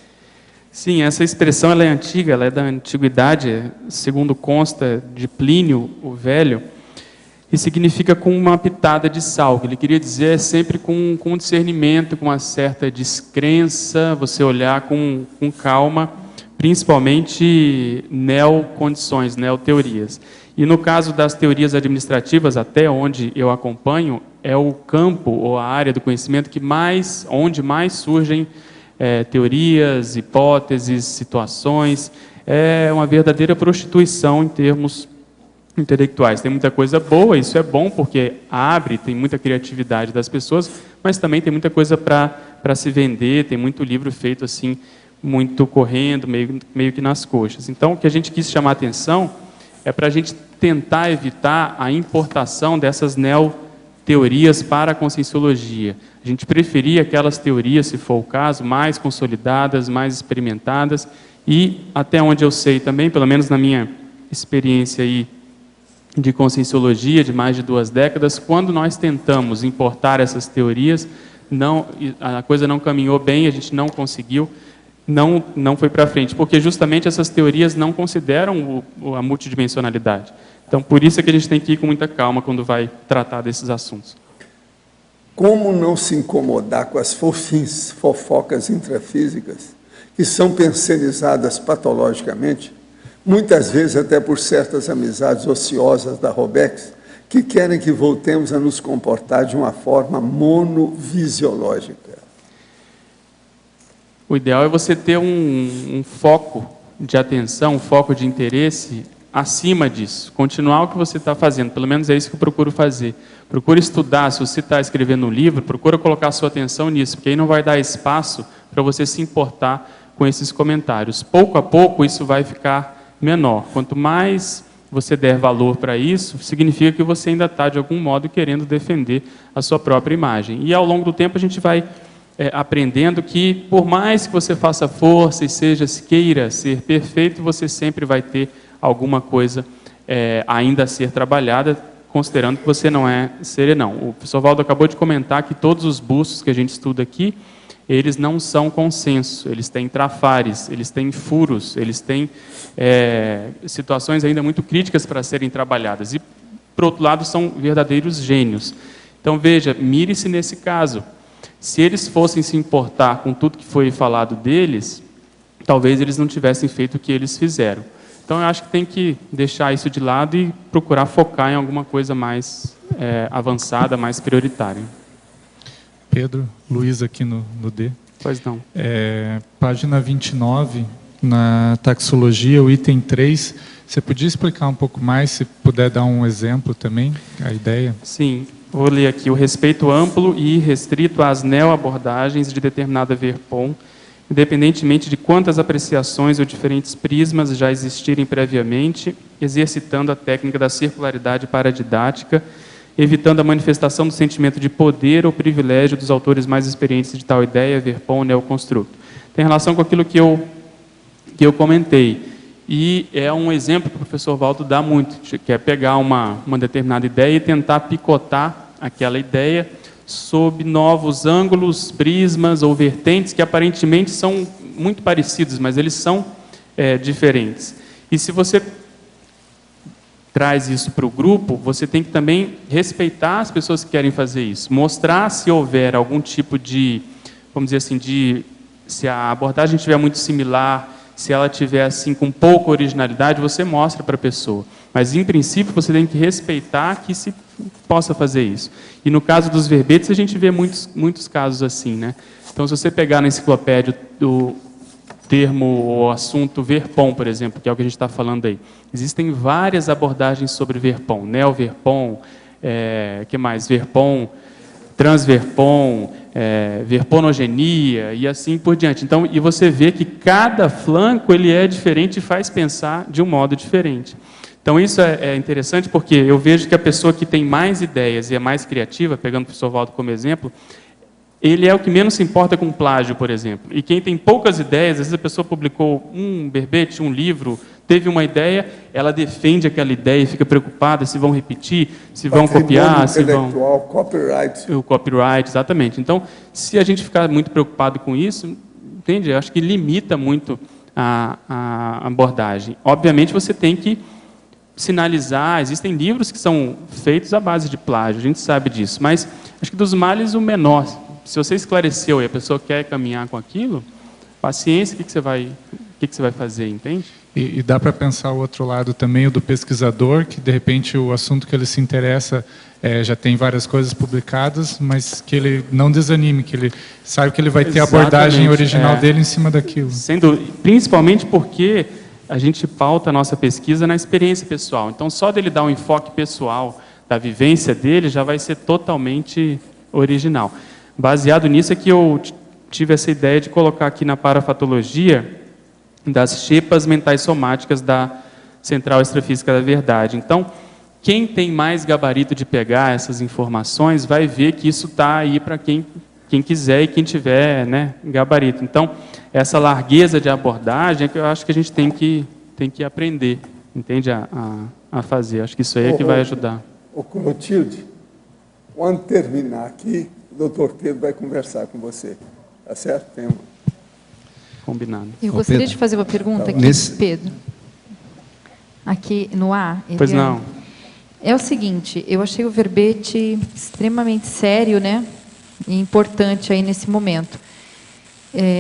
Sim, essa expressão ela é antiga, ela é da antiguidade, segundo consta de Plínio, o Velho, e significa com uma pitada de sal. O que ele queria dizer é sempre com discernimento, com uma certa descrença, você olhar com calma, principalmente neocondições, neoteorias. E no caso das teorias administrativas, até onde eu acompanho, é o campo ou a área do conhecimento onde mais surgem teorias, hipóteses, situações. É uma verdadeira prostituição em termos intelectuais. Tem muita coisa boa, isso é bom porque abre, tem muita criatividade das pessoas, mas também tem muita coisa para se vender, tem muito livro feito assim, muito correndo, meio que nas coxas. Então, o que a gente quis chamar a atenção é para a gente tentar evitar a importação dessas neo-teorias para a Conscienciologia. A gente preferia aquelas teorias, se for o caso, mais consolidadas, mais experimentadas, e até onde eu sei também, pelo menos na minha experiência aí de Conscienciologia, de mais de 2 décadas, quando nós tentamos importar essas teorias, a coisa não caminhou bem, a gente não conseguiu, não foi para frente, porque justamente essas teorias não consideram a multidimensionalidade. Então, por isso é que a gente tem que ir com muita calma quando vai tratar desses assuntos. Como não se incomodar com as fofocas intrafísicas, que são pensenizadas patologicamente, muitas vezes até por certas amizades ociosas da Robex, que querem que voltemos a nos comportar de uma forma monovisiológica? O ideal é você ter um foco de atenção, um foco de interesse acima disso. Continuar o que você está fazendo, pelo menos é isso que eu procuro fazer. Procura estudar, se você está escrevendo um livro, procura colocar sua atenção nisso, porque aí não vai dar espaço para você se importar com esses comentários. Pouco a pouco isso vai ficar menor. Quanto mais você der valor para isso, significa que você ainda está, de algum modo, querendo defender a sua própria imagem. E ao longo do tempo a gente vai aprendendo que, por mais que você faça força e queira ser perfeito, você sempre vai ter alguma coisa ainda a ser trabalhada, considerando que você não é serenão. O professor Valdo acabou de comentar que todos os bustos que a gente estuda aqui, eles não são consenso, eles têm trafares, eles têm furos, eles têm situações ainda muito críticas para serem trabalhadas. E, por outro lado, são verdadeiros gênios. Então, veja, mire-se nesse caso. Se eles fossem se importar com tudo que foi falado deles, talvez eles não tivessem feito o que eles fizeram. Então, eu acho que tem que deixar isso de lado e procurar focar em alguma coisa mais avançada, mais prioritária. Pedro, Luiz aqui no D. Pois não. Página 29, na taxologia, o item 3, você podia explicar um pouco mais, se puder dar um exemplo também, a ideia? Sim, vou ler aqui. O respeito amplo e restrito às neo-abordagens de determinada verpom, independentemente de quantas apreciações ou diferentes prismas já existirem previamente, exercitando a técnica da circularidade paradidática, evitando a manifestação do sentimento de poder ou privilégio dos autores mais experientes de tal ideia, verpom, neoconstruto. Tem relação com aquilo que eu comentei. E é um exemplo que o professor Valdo dá muito, que é pegar uma determinada ideia e tentar picotar aquela ideia sob novos ângulos, prismas ou vertentes que aparentemente são muito parecidos, mas eles são diferentes. E se você traz isso para o grupo, você tem que também respeitar as pessoas que querem fazer isso, mostrar se houver algum tipo de, vamos dizer assim, se a abordagem estiver muito similar, se ela tiver assim com pouca originalidade, você mostra para a pessoa. Mas, em princípio, você tem que respeitar que se possa fazer isso. E no caso dos verbetes, a gente vê muitos casos assim, né? Então, se você pegar na enciclopédia do termo ou assunto verpom, por exemplo, que é o que a gente está falando aí, existem várias abordagens sobre verpom, neo-verpom, que mais? Verpom, transverpom, verponogenia e assim por diante. Então, e você vê que cada flanco ele é diferente e faz pensar de um modo diferente. Então, isso é interessante porque eu vejo que a pessoa que tem mais ideias e é mais criativa, pegando o professor Valdo como exemplo, ele é o que menos se importa com plágio, por exemplo. E quem tem poucas ideias, às vezes a pessoa publicou um verbete, um livro, teve uma ideia, ela defende aquela ideia e fica preocupada se vão repetir, se vão copiar, se vão... Copyright. O copyright, exatamente. Então, se a gente ficar muito preocupado com isso, entende? Eu acho que limita muito a abordagem. Obviamente, você tem que sinalizar, existem livros que são feitos à base de plágio, a gente sabe disso, mas acho que dos males o menor. Se você esclareceu e a pessoa quer caminhar com aquilo, paciência, o que você vai fazer, entende? E dá para pensar o outro lado também, o do pesquisador, que de repente o assunto que ele se interessa já tem várias coisas publicadas, mas que ele não desanime, que ele sabe que ele vai ter a abordagem original dele em cima daquilo. Principalmente porque a gente pauta a nossa pesquisa na experiência pessoal. Então, só dele dar um enfoque pessoal da vivência dele já vai ser totalmente original. Baseado nisso é que eu tive essa ideia de colocar aqui na parafatologia das xepas mentais somáticas da Central Extrafísica da Verdade. Então, quem tem mais gabarito de pegar essas informações vai ver que isso está aí para quem quiser e quem tiver, né, gabarito. Então, essa largueza de abordagem é que eu acho que a gente tem que aprender, entende, a fazer. Acho que isso aí é que vai ajudar. Ô, Clotilde, quando terminar aqui, o doutor Pedro vai conversar com você. Tá certo? Combinado. Eu gostaria de fazer uma pergunta aqui, Pedro. Aqui no ar. Pois não. É o seguinte, eu achei o verbete extremamente sério, né? E importante aí nesse momento.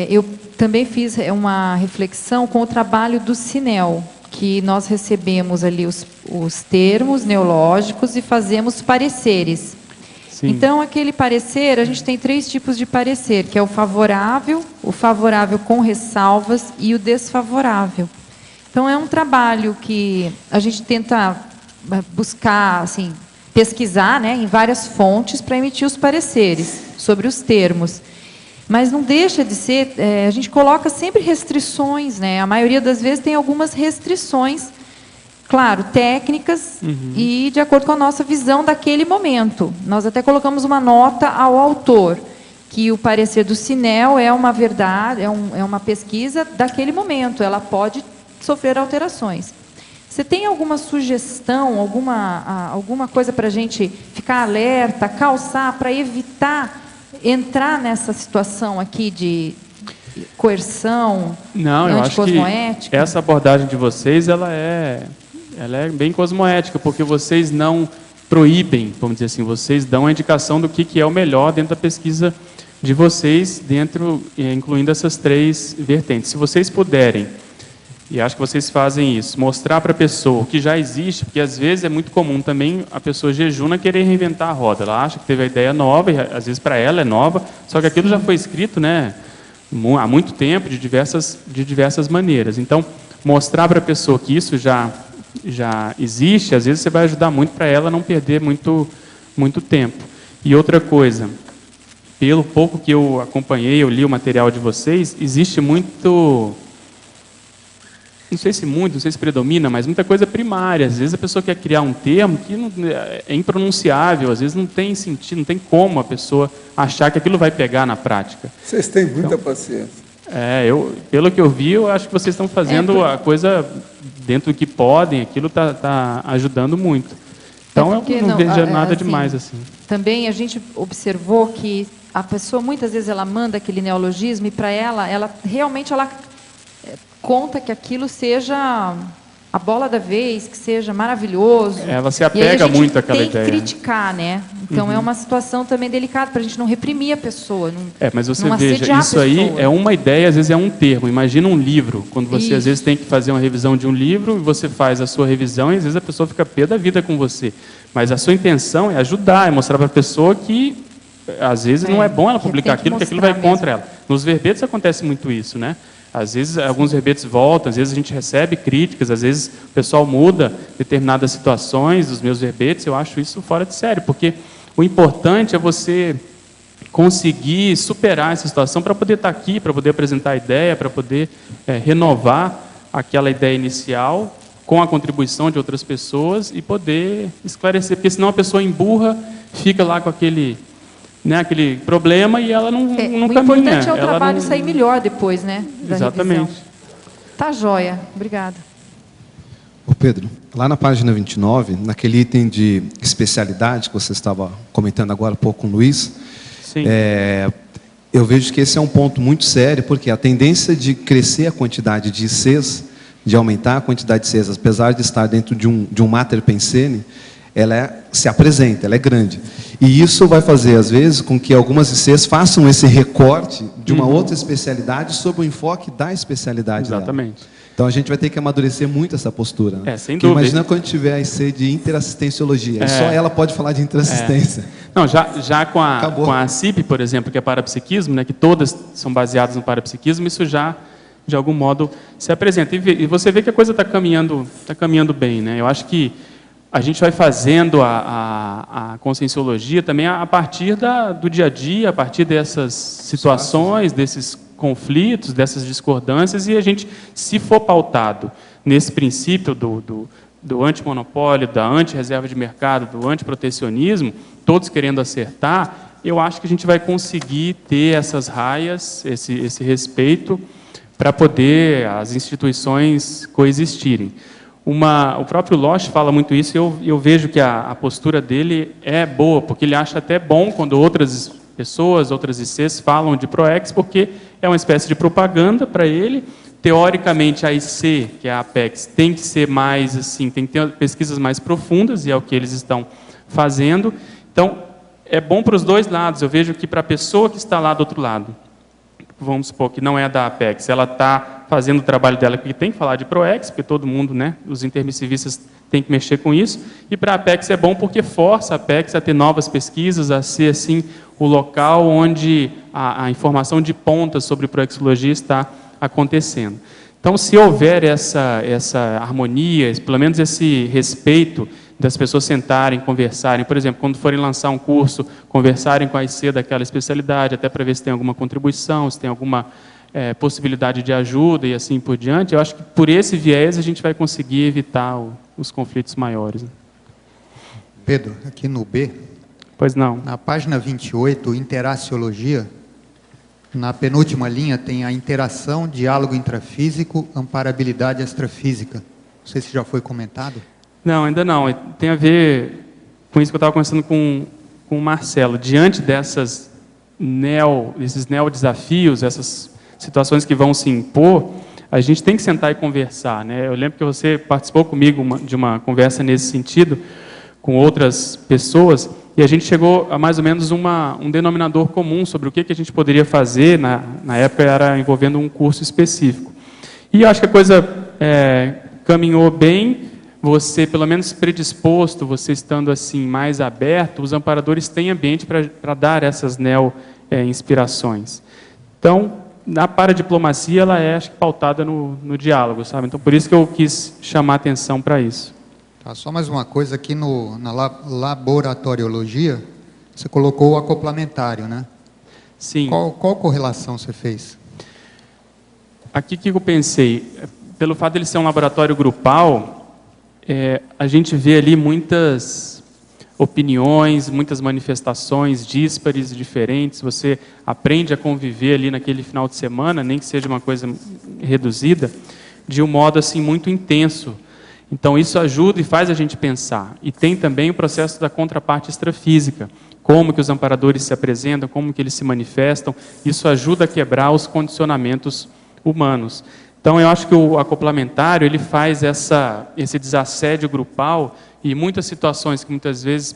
Eu também fiz uma reflexão com o trabalho do Cinel, que nós recebemos ali os termos neológicos e fazemos pareceres. Sim. Então, aquele parecer, a gente tem 3 tipos de parecer, que é o favorável com ressalvas e o desfavorável. Então, é um trabalho que a gente tenta buscar, assim, pesquisar, né, em várias fontes para emitir os pareceres sobre os termos. Mas não deixa de ser, a gente coloca sempre restrições, né? A maioria das vezes tem algumas restrições, claro, técnicas e de acordo com a nossa visão daquele momento. Nós até colocamos uma nota ao autor, que o parecer do Cinel é uma verdade, é uma pesquisa daquele momento, ela pode sofrer alterações. Você tem alguma sugestão, alguma coisa para a gente ficar alerta, calçar, para evitar entrar nessa situação aqui de coerção, não, eu acho que essa abordagem de vocês ela é bem cosmoética, porque vocês não proíbem, vamos dizer assim, vocês dão a indicação do que é o melhor dentro da pesquisa de vocês, incluindo essas 3 vertentes. Se vocês puderem, e acho que vocês fazem isso, mostrar para a pessoa o que já existe, porque às vezes é muito comum também a pessoa jejuna querer reinventar a roda. Ela acha que teve a ideia nova, e às vezes para ela é nova, só que aquilo já foi escrito, né, há muito tempo, de diversas maneiras. Então, mostrar para a pessoa que isso já existe, às vezes você vai ajudar muito para ela não perder muito tempo. E outra coisa, pelo pouco que eu acompanhei, eu li o material de vocês, existe muito... não sei se predomina, mas muita coisa primária. Às vezes a pessoa quer criar um termo que é impronunciável, às vezes não tem sentido, não tem como a pessoa achar que aquilo vai pegar na prática. Vocês têm muita paciência. Pelo que eu vi, eu acho que vocês estão fazendo a coisa dentro do que podem, aquilo está ajudando muito. Então, eu não vejo nada demais assim. Também a gente observou que a pessoa, muitas vezes, ela manda aquele neologismo e para ela realmente conta que aquilo seja a bola da vez, que seja maravilhoso. Você apega muito àquela ideia. Tem que criticar, né? Então é uma situação também delicada para a gente não reprimir a pessoa. Mas você veja, isso aí é uma ideia, às vezes é um termo. Imagina um livro, quando você às vezes tem que fazer uma revisão de um livro, e você faz a sua revisão, e às vezes a pessoa fica pé da vida com você. Mas a sua intenção é ajudar, é mostrar para a pessoa que às vezes não é bom ela publicar aquilo, porque aquilo vai contra ela. Nos verbetes acontece muito isso, né? Às vezes, alguns verbetes voltam, às vezes a gente recebe críticas, às vezes o pessoal muda determinadas situações dos meus verbetes. Eu acho isso fora de sério, porque o importante é você conseguir superar essa situação para poder estar aqui, para poder apresentar a ideia, para poder renovar aquela ideia inicial com a contribuição de outras pessoas e poder esclarecer, porque senão a pessoa emburra, fica lá com aquele problema e ela não caminha. O importante é o trabalho sair melhor depois, né? Exatamente. Revisão. Tá joia. Obrigada. Ô Pedro, lá na página 29, naquele item de especialidade que você estava comentando agora há pouco com o Luiz, sim. Eu vejo que esse é um ponto muito sério, porque a tendência de crescer a quantidade de ICs, de aumentar a quantidade de ICs, apesar de estar dentro de um mater pensene, ela se apresenta, ela é grande. E isso vai fazer, às vezes, com que algumas ICs façam esse recorte de uma outra especialidade sob o enfoque da especialidade Exatamente. dela. Então, a gente vai ter que amadurecer muito essa postura. Né? Sem dúvida. Imagina quando tiver a IC de interassistenciologia. Só ela pode falar de interassistência. Não, já com a CIP, por exemplo, que é parapsiquismo, né, que todas são baseadas no parapsiquismo, isso já de algum modo, se apresenta. E você vê que a coisa está caminhando bem, né? Eu acho que a gente vai fazendo a conscienciologia também a partir do dia a dia, a partir dessas situações, desses conflitos, dessas discordâncias, e a gente, se for pautado nesse princípio do antimonopólio, da anti-reserva de mercado, do antiprotecionismo, todos querendo acertar, eu acho que a gente vai conseguir ter essas raias, esse respeito, para poder as instituições coexistirem. O próprio Losch fala muito isso, e eu vejo que a postura dele é boa, porque ele acha até bom quando outras pessoas, outras ICs falam de PROEX, porque é uma espécie de propaganda para ele. Teoricamente, a IC, que é a Apex, tem que ser mais assim, tem que ter pesquisas mais profundas, e é o que eles estão fazendo. Então, é bom para os dois lados. Eu vejo que para a pessoa que está lá do outro lado, vamos supor que não é da Apex, ela está fazendo o trabalho dela, porque tem que falar de PROEX, porque todo mundo, né, os intermissivistas têm que mexer com isso, e para a Apex é bom porque força a Apex a ter novas pesquisas, a ser assim o local onde a informação de ponta sobre proexologia está acontecendo. Então, se houver essa harmonia, pelo menos esse respeito das pessoas sentarem, conversarem, por exemplo, quando forem lançar um curso, conversarem com a IC daquela especialidade, até para ver se tem alguma contribuição, se tem alguma possibilidade de ajuda e assim por diante, eu acho que por esse viés a gente vai conseguir evitar os conflitos maiores. Né? Pedro, aqui no B, pois não. Na página 28, Interaciologia, na penúltima linha tem a interação, diálogo intrafísico, amparabilidade extrafísica. Não sei se já foi comentado. Não, ainda não. Tem a ver com isso que eu estava conversando com o Marcelo. Diante desses neo-desafios, essas situações que vão se impor, a gente tem que sentar e conversar. Né? Eu lembro que você participou comigo de uma conversa nesse sentido, com outras pessoas, e a gente chegou a mais ou menos um denominador comum sobre o que a gente poderia fazer, na época era envolvendo um curso específico. E eu acho que a coisa caminhou bem, você, pelo menos predisposto, você estando assim mais aberto, os amparadores têm ambiente para dar essas neo-inspirações. Então, a paradiplomacia, ela é, acho que, pautada no diálogo, sabe? Então, por isso que eu quis chamar a atenção para isso. Tá, só mais uma coisa, aqui na laboratoriologia, você colocou o acoplamentário, né? Sim. Qual correlação você fez? Aqui, o que eu pensei? Pelo fato de ele ser um laboratório grupal, a gente vê ali muitas opiniões, muitas manifestações díspares, diferentes. Você aprende a conviver ali naquele final de semana, nem que seja uma coisa reduzida, de um modo assim muito intenso. Então, isso ajuda e faz a gente pensar. E tem também o processo da contraparte extrafísica, como que os amparadores se apresentam, como que eles se manifestam. Isso ajuda a quebrar os condicionamentos humanos. Então, eu acho que o acoplamentário ele faz esse desassédio grupal e muitas situações que muitas vezes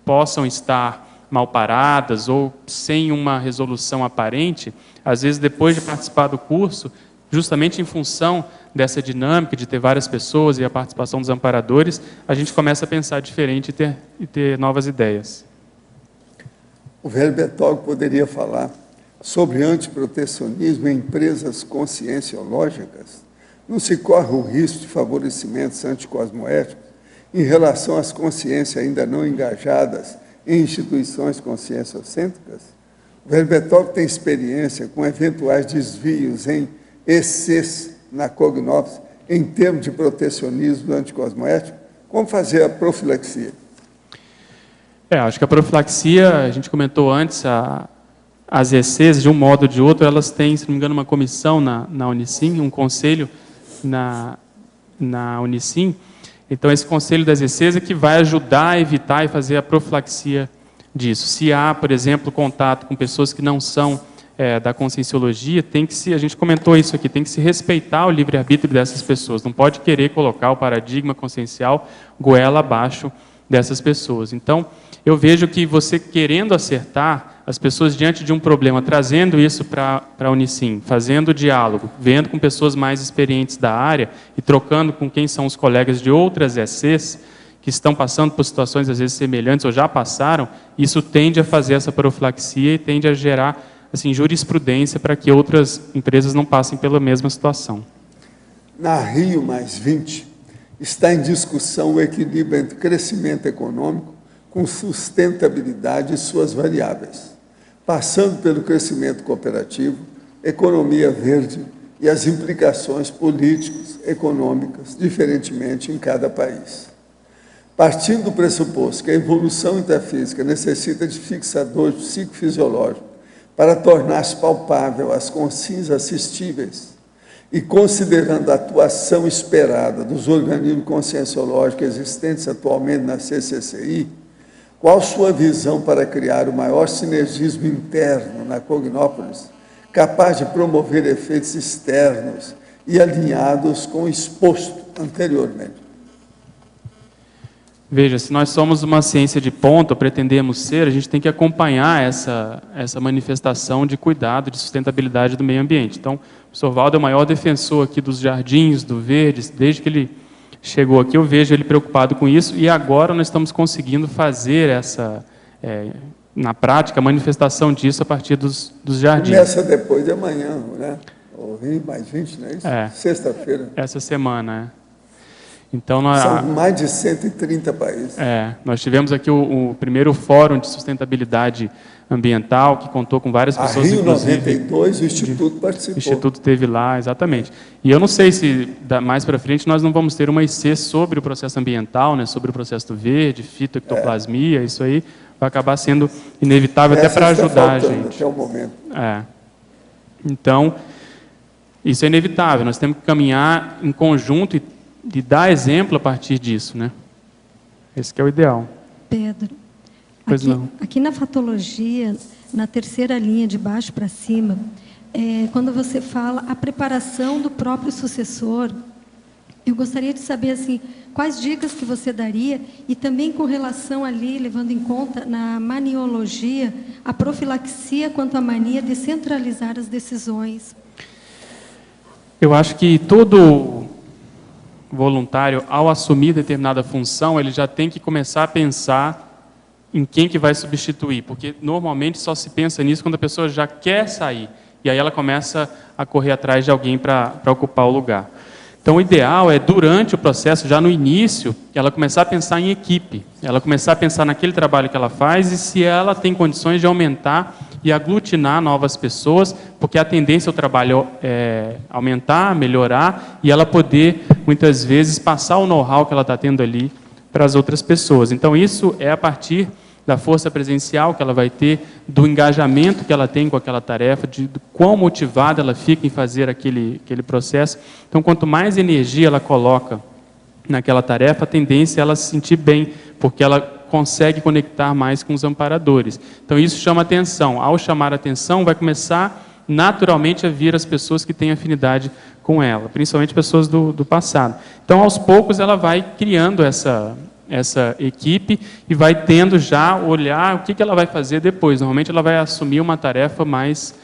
possam estar mal paradas ou sem uma resolução aparente, às vezes depois de participar do curso, justamente em função dessa dinâmica de ter várias pessoas e a participação dos amparadores, a gente começa a pensar diferente e ter novas ideias. O velho Bertoldo poderia falar sobre antiprotecionismo em empresas conscienciológicas. Não se corre o risco de favorecimentos anticosmoéticos em relação às consciências ainda não engajadas em instituições conscienciocêntricas? O velho Bertoldo tem experiência com eventuais desvios em ECs na Cognops, em termos de protecionismo anticosmoético. Como fazer a profilaxia? Acho que a profilaxia, a gente comentou antes, as ECs, de um modo ou de outro, elas têm, se não me engano, uma comissão na Unicim, um conselho na Unicim. Então, esse conselho das ECs é que vai ajudar a evitar e fazer a profilaxia disso. Se há, por exemplo, contato com pessoas que não são da conscienciologia, a gente comentou isso aqui, tem que se respeitar o livre-arbítrio dessas pessoas, não pode querer colocar o paradigma consciencial goela abaixo dessas pessoas. Então, eu vejo que você querendo acertar, as pessoas diante de um problema, trazendo isso para a Unicim, fazendo diálogo, vendo com pessoas mais experientes da área e trocando com quem são os colegas de outras ECs, que estão passando por situações às vezes semelhantes ou já passaram, isso tende a fazer essa profilaxia e tende a gerar assim, jurisprudência para que outras empresas não passem pela mesma situação. Na Rio+20, está em discussão o equilíbrio entre crescimento econômico com sustentabilidade e suas variáveis, passando pelo crescimento cooperativo, economia verde e as implicações políticas, econômicas, diferentemente em cada país. Partindo do pressuposto que a evolução intrafísica necessita de fixadores psicofisiológicos para tornar-se palpável as consciências assistíveis e considerando a atuação esperada dos organismos conscienciológicos existentes atualmente na CCCI, qual sua visão para criar o maior sinergismo interno na Cognópolis, capaz de promover efeitos externos e alinhados com o exposto anteriormente? Veja, se nós somos uma ciência de ponta, ou pretendemos ser, a gente tem que acompanhar essa manifestação de cuidado, de sustentabilidade do meio ambiente. Então, o professor Valdo é o maior defensor aqui dos jardins, do verde. Desde que ele chegou aqui, eu vejo ele preocupado com isso, e agora nós estamos conseguindo fazer na prática, a manifestação disso a partir dos jardins. Começa depois de amanhã, né? O Rio+20, não é isso? Sexta-feira. Essa semana, Então, são mais de 130 países. Nós tivemos aqui o primeiro fórum de sustentabilidade ambiental, que contou com várias pessoas, Rio inclusive... 92, o Instituto participou. O Instituto esteve lá, exatamente. E eu não sei se mais para frente nós não vamos ter uma IC sobre o processo ambiental, né, sobre o processo do verde, fitoectoplasmia, isso aí vai acabar sendo inevitável até para ajudar a gente. Até o momento. Então, isso é inevitável, nós temos que caminhar em conjunto e dar exemplo a partir disso, né? Esse que é o ideal. Pedro, pois não. Aqui na fatologia, na terceira linha de baixo para cima, quando você fala a preparação do próprio sucessor, eu gostaria de saber assim, quais dicas que você daria e também com relação ali, levando em conta na maniologia, a profilaxia quanto à mania de centralizar as decisões. Eu acho que todo voluntário, ao assumir determinada função, ele já tem que começar a pensar em quem que vai substituir, porque normalmente só se pensa nisso quando a pessoa já quer sair, e aí ela começa a correr atrás de alguém para ocupar o lugar. Então, o ideal é, durante o processo, já no início, ela começar a pensar em equipe, ela começar a pensar naquele trabalho que ela faz e se ela tem condições de aumentar e aglutinar novas pessoas, porque a tendência é o trabalho aumentar, melhorar, e ela poder, muitas vezes, passar o know-how que ela está tendo ali para as outras pessoas. Então, isso é a partir da força presencial que ela vai ter, do engajamento que ela tem com aquela tarefa, de quão motivada ela fica em fazer aquele processo. Então, quanto mais energia ela coloca naquela tarefa, a tendência é ela se sentir bem, porque ela consegue conectar mais com os amparadores. Então, isso chama atenção. Ao chamar atenção, vai começar naturalmente a vir as pessoas que têm afinidade com ela, principalmente pessoas do passado. Então, aos poucos, ela vai criando essa equipe e vai tendo já olhar o que ela vai fazer depois. Normalmente ela vai assumir uma tarefa mais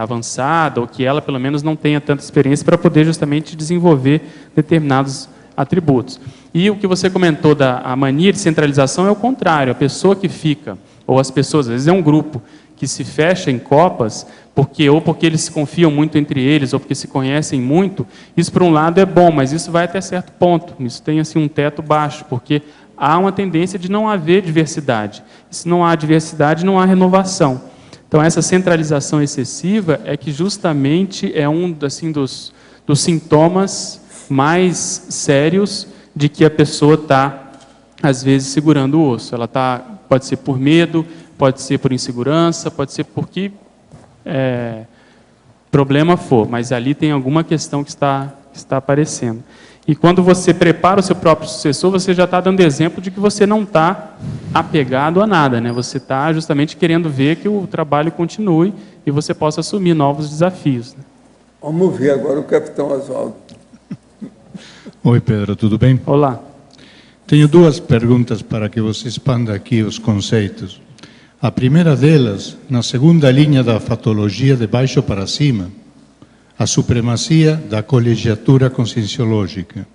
avançada, ou que ela pelo menos não tenha tanta experiência para poder justamente desenvolver determinados atributos. E o que você comentou da mania de centralização é o contrário, a pessoa que fica, ou as pessoas, às vezes é um grupo que se fecha em copas, porque eles se confiam muito entre eles, ou porque se conhecem muito, isso por um lado é bom, mas isso vai até certo ponto, isso tem assim um teto baixo, porque há uma tendência de não haver diversidade. E se não há diversidade, não há renovação. Então essa centralização excessiva é que justamente é um assim, dos sintomas mais sérios de que a pessoa está, às vezes, segurando o osso. Ela pode ser por medo, pode ser por insegurança, pode ser por que problema for, mas ali tem alguma questão que está aparecendo. E quando você prepara o seu próprio sucessor, você já está dando exemplo de que você não está apegado a nada, né? Você está justamente querendo ver que o trabalho continue e você possa assumir novos desafios. Né? Vamos ver agora o capitão Oswaldo. Oi, Pedro, tudo bem? Olá. Tenho duas perguntas para que você expanda aqui os conceitos. A primeira delas, na segunda linha da fatologia de baixo para cima, a supremacia da colegiatura conscienciológica.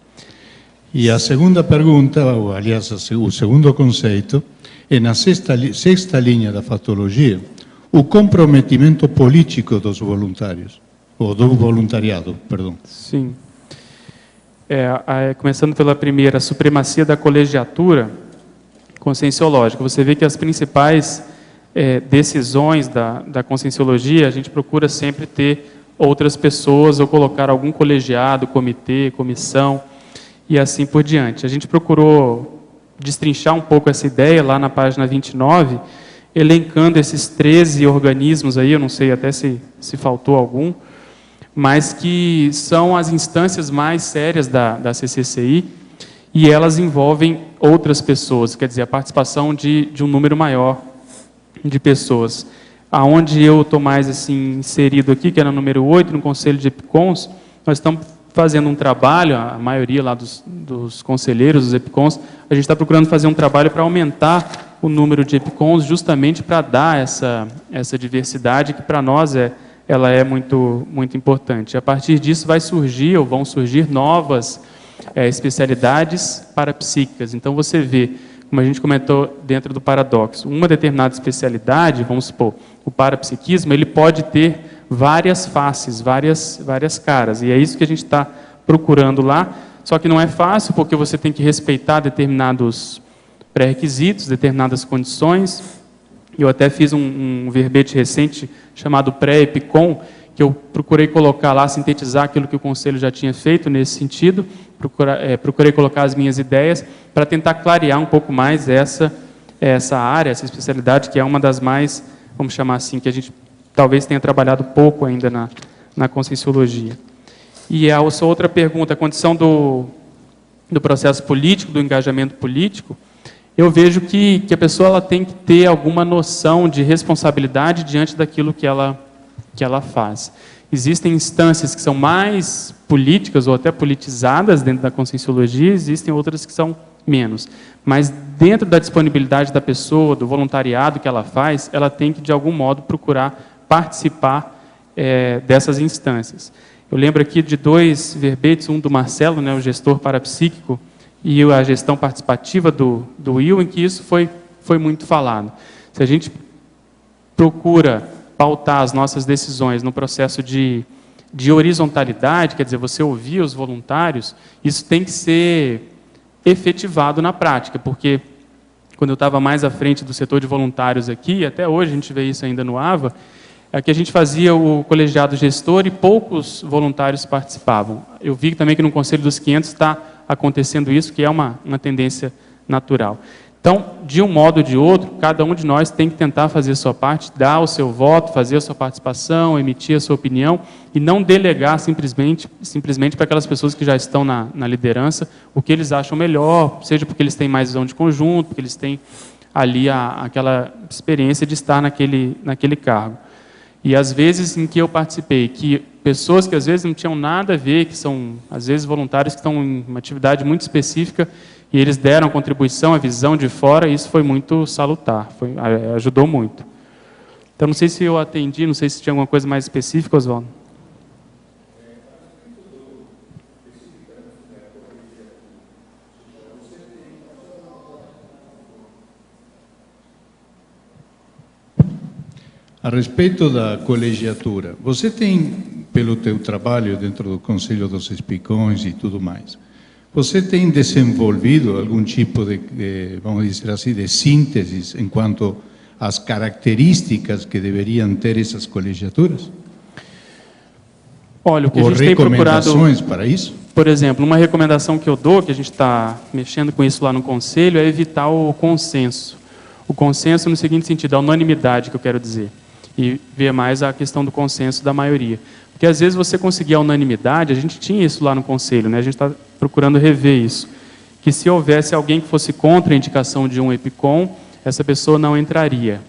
E a segunda pergunta, ou aliás, o segundo conceito, é na sexta linha da fatologia, o comprometimento político dos voluntários, ou do voluntariado, perdão. Sim. Começando pela primeira, a supremacia da colegiatura conscienciológica. Você vê que as principais decisões da conscienciologia, a gente procura sempre ter outras pessoas ou colocar algum colegiado, comitê, comissão e assim por diante. A gente procurou destrinchar um pouco essa ideia lá na página 29, elencando esses 13 organismos aí, eu não sei até se faltou algum, mas que são as instâncias mais sérias da CCCI, e elas envolvem outras pessoas, quer dizer, a participação de um número maior de pessoas. Aonde eu estou mais assim, inserido aqui, que era no número 8, no Conselho de EPICONs, nós estamos fazendo um trabalho, a maioria lá dos conselheiros, dos EPICONs, a gente está procurando fazer um trabalho para aumentar o número de EPICONs, justamente para dar essa diversidade, que para nós ela é muito, muito importante. A partir disso vão surgir novas especialidades parapsíquicas. Então você vê, como a gente comentou dentro do paradoxo, uma determinada especialidade, vamos supor, o parapsiquismo, ele pode ter várias faces, várias caras, e é isso que a gente está procurando lá, só que não é fácil, porque você tem que respeitar determinados pré-requisitos, determinadas condições. Eu até fiz um verbete recente chamado pré-EPICON, que eu procurei colocar lá, sintetizar aquilo que o Conselho já tinha feito nesse sentido, procurei colocar as minhas ideias para tentar clarear um pouco mais essa área, essa especialidade, que é uma das mais, vamos chamar assim, que a gente talvez tenha trabalhado pouco ainda na conscienciologia. E a sua outra pergunta, a condição do processo político, do engajamento político, eu vejo que a pessoa ela tem que ter alguma noção de responsabilidade diante daquilo que ela faz. Existem instâncias que são mais políticas ou até politizadas dentro da conscienciologia, existem outras que são menos. Mas dentro da disponibilidade da pessoa, do voluntariado que ela faz, ela tem que, de algum modo, procurar participar dessas instâncias. Eu lembro aqui de 2 verbetes, um do Marcelo, né, o gestor parapsíquico, e a gestão participativa do Will, em que isso foi muito falado. Se a gente procura pautar as nossas decisões no processo de horizontalidade, quer dizer, você ouvir os voluntários, isso tem que ser efetivado na prática, porque quando eu estava mais à frente do setor de voluntários aqui, até hoje a gente vê isso ainda no AVA, é que a gente fazia o colegiado gestor e poucos voluntários participavam. Eu vi também que no Conselho dos 500 está acontecendo isso, que é uma tendência natural. Então, de um modo ou de outro, cada um de nós tem que tentar fazer a sua parte, dar o seu voto, fazer a sua participação, emitir a sua opinião e não delegar simplesmente para aquelas pessoas que já estão na liderança o que eles acham melhor, seja porque eles têm mais visão de conjunto, porque eles têm ali aquela experiência de estar naquele cargo. E às vezes em que eu participei, que pessoas que às vezes não tinham nada a ver, que são às vezes voluntários que estão em uma atividade muito específica, e eles deram contribuição, a visão de fora, e isso foi muito salutar, ajudou muito. Então, não sei se eu atendi, não sei se tinha alguma coisa mais específica, Oswaldo. A respeito da colegiatura, você tem, pelo teu trabalho dentro do Conselho dos EPICONs e tudo mais, você tem desenvolvido algum tipo de, vamos dizer assim, de síntese em quanto às características que deveriam ter essas colegiaturas? Olha, o que a gente tem procurado... recomendações para isso? Por exemplo, uma recomendação que eu dou, que a gente está mexendo com isso lá no Conselho, é evitar o consenso. O consenso no seguinte sentido, a unanimidade, que eu quero dizer. E ver mais a questão do consenso da maioria. Porque às vezes você conseguir a unanimidade, a gente tinha isso lá no Conselho, né? A gente está procurando rever isso. Que se houvesse alguém que fosse contra a indicação de um EPICON, essa pessoa não entraria.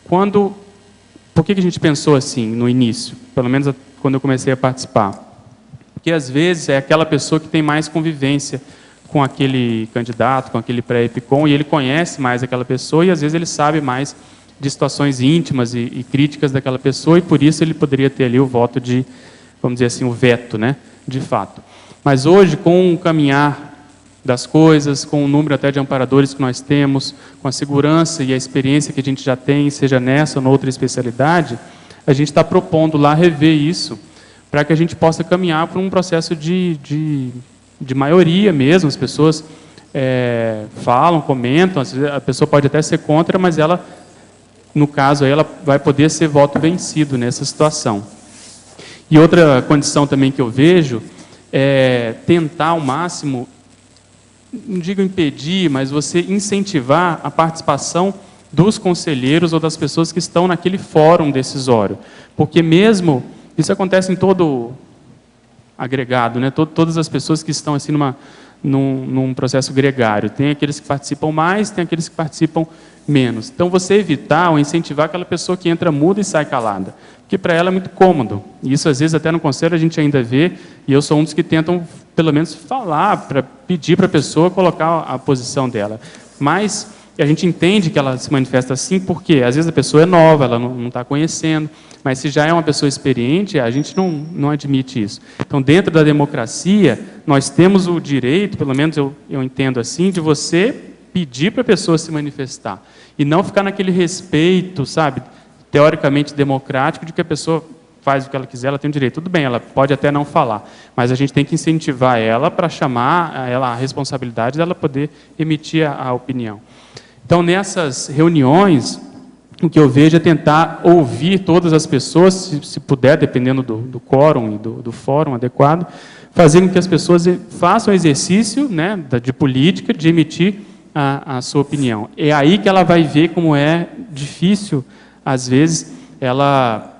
Por que a gente pensou assim no início? Pelo menos quando eu comecei a participar. Porque às vezes é aquela pessoa que tem mais convivência com aquele candidato, com aquele pré-EPICON, e ele conhece mais aquela pessoa e às vezes ele sabe mais de situações íntimas e críticas daquela pessoa, e por isso ele poderia ter ali o voto de, vamos dizer assim, o veto, né, de fato. Mas hoje, com o caminhar das coisas, com o número até de amparadores que nós temos, com a segurança e a experiência que a gente já tem, seja nessa ou noutra especialidade, a gente está propondo lá rever isso, para que a gente possa caminhar por um processo de maioria mesmo. As pessoas falam, comentam, a pessoa pode até ser contra, mas ela, no caso, aí, ela vai poder ser voto vencido nessa situação. E outra condição também que eu vejo é tentar ao máximo, não digo impedir, mas você incentivar a participação dos conselheiros ou das pessoas que estão naquele fórum decisório. Porque mesmo, isso acontece em todo agregado, né? Todas as pessoas que estão assim num processo gregário. Tem aqueles que participam mais, tem aqueles que participam menos. Então, você evitar ou incentivar aquela pessoa que entra muda e sai calada, porque para ela é muito cômodo. E isso, às vezes, até no conselho a gente ainda vê, e eu sou um dos que tentam, pelo menos, falar, para pedir para a pessoa colocar a posição dela. Mas a gente entende que ela se manifesta assim, porque às vezes a pessoa é nova, ela não está conhecendo, mas se já é uma pessoa experiente, a gente não admite isso. Então, dentro da democracia, nós temos o direito, pelo menos eu entendo assim, de você pedir para a pessoa se manifestar. E não ficar naquele respeito, sabe, teoricamente democrático, de que a pessoa faz o que ela quiser, ela tem o direito. Tudo bem, ela pode até não falar, mas a gente tem que incentivar ela para chamar ela a responsabilidade dela poder emitir a opinião. Então, nessas reuniões, o que eu vejo é tentar ouvir todas as pessoas, se puder, dependendo do quórum e do fórum adequado, fazer com que as pessoas façam exercício, né, de política, de emitir a sua opinião. É aí que ela vai ver como é difícil, às vezes, ela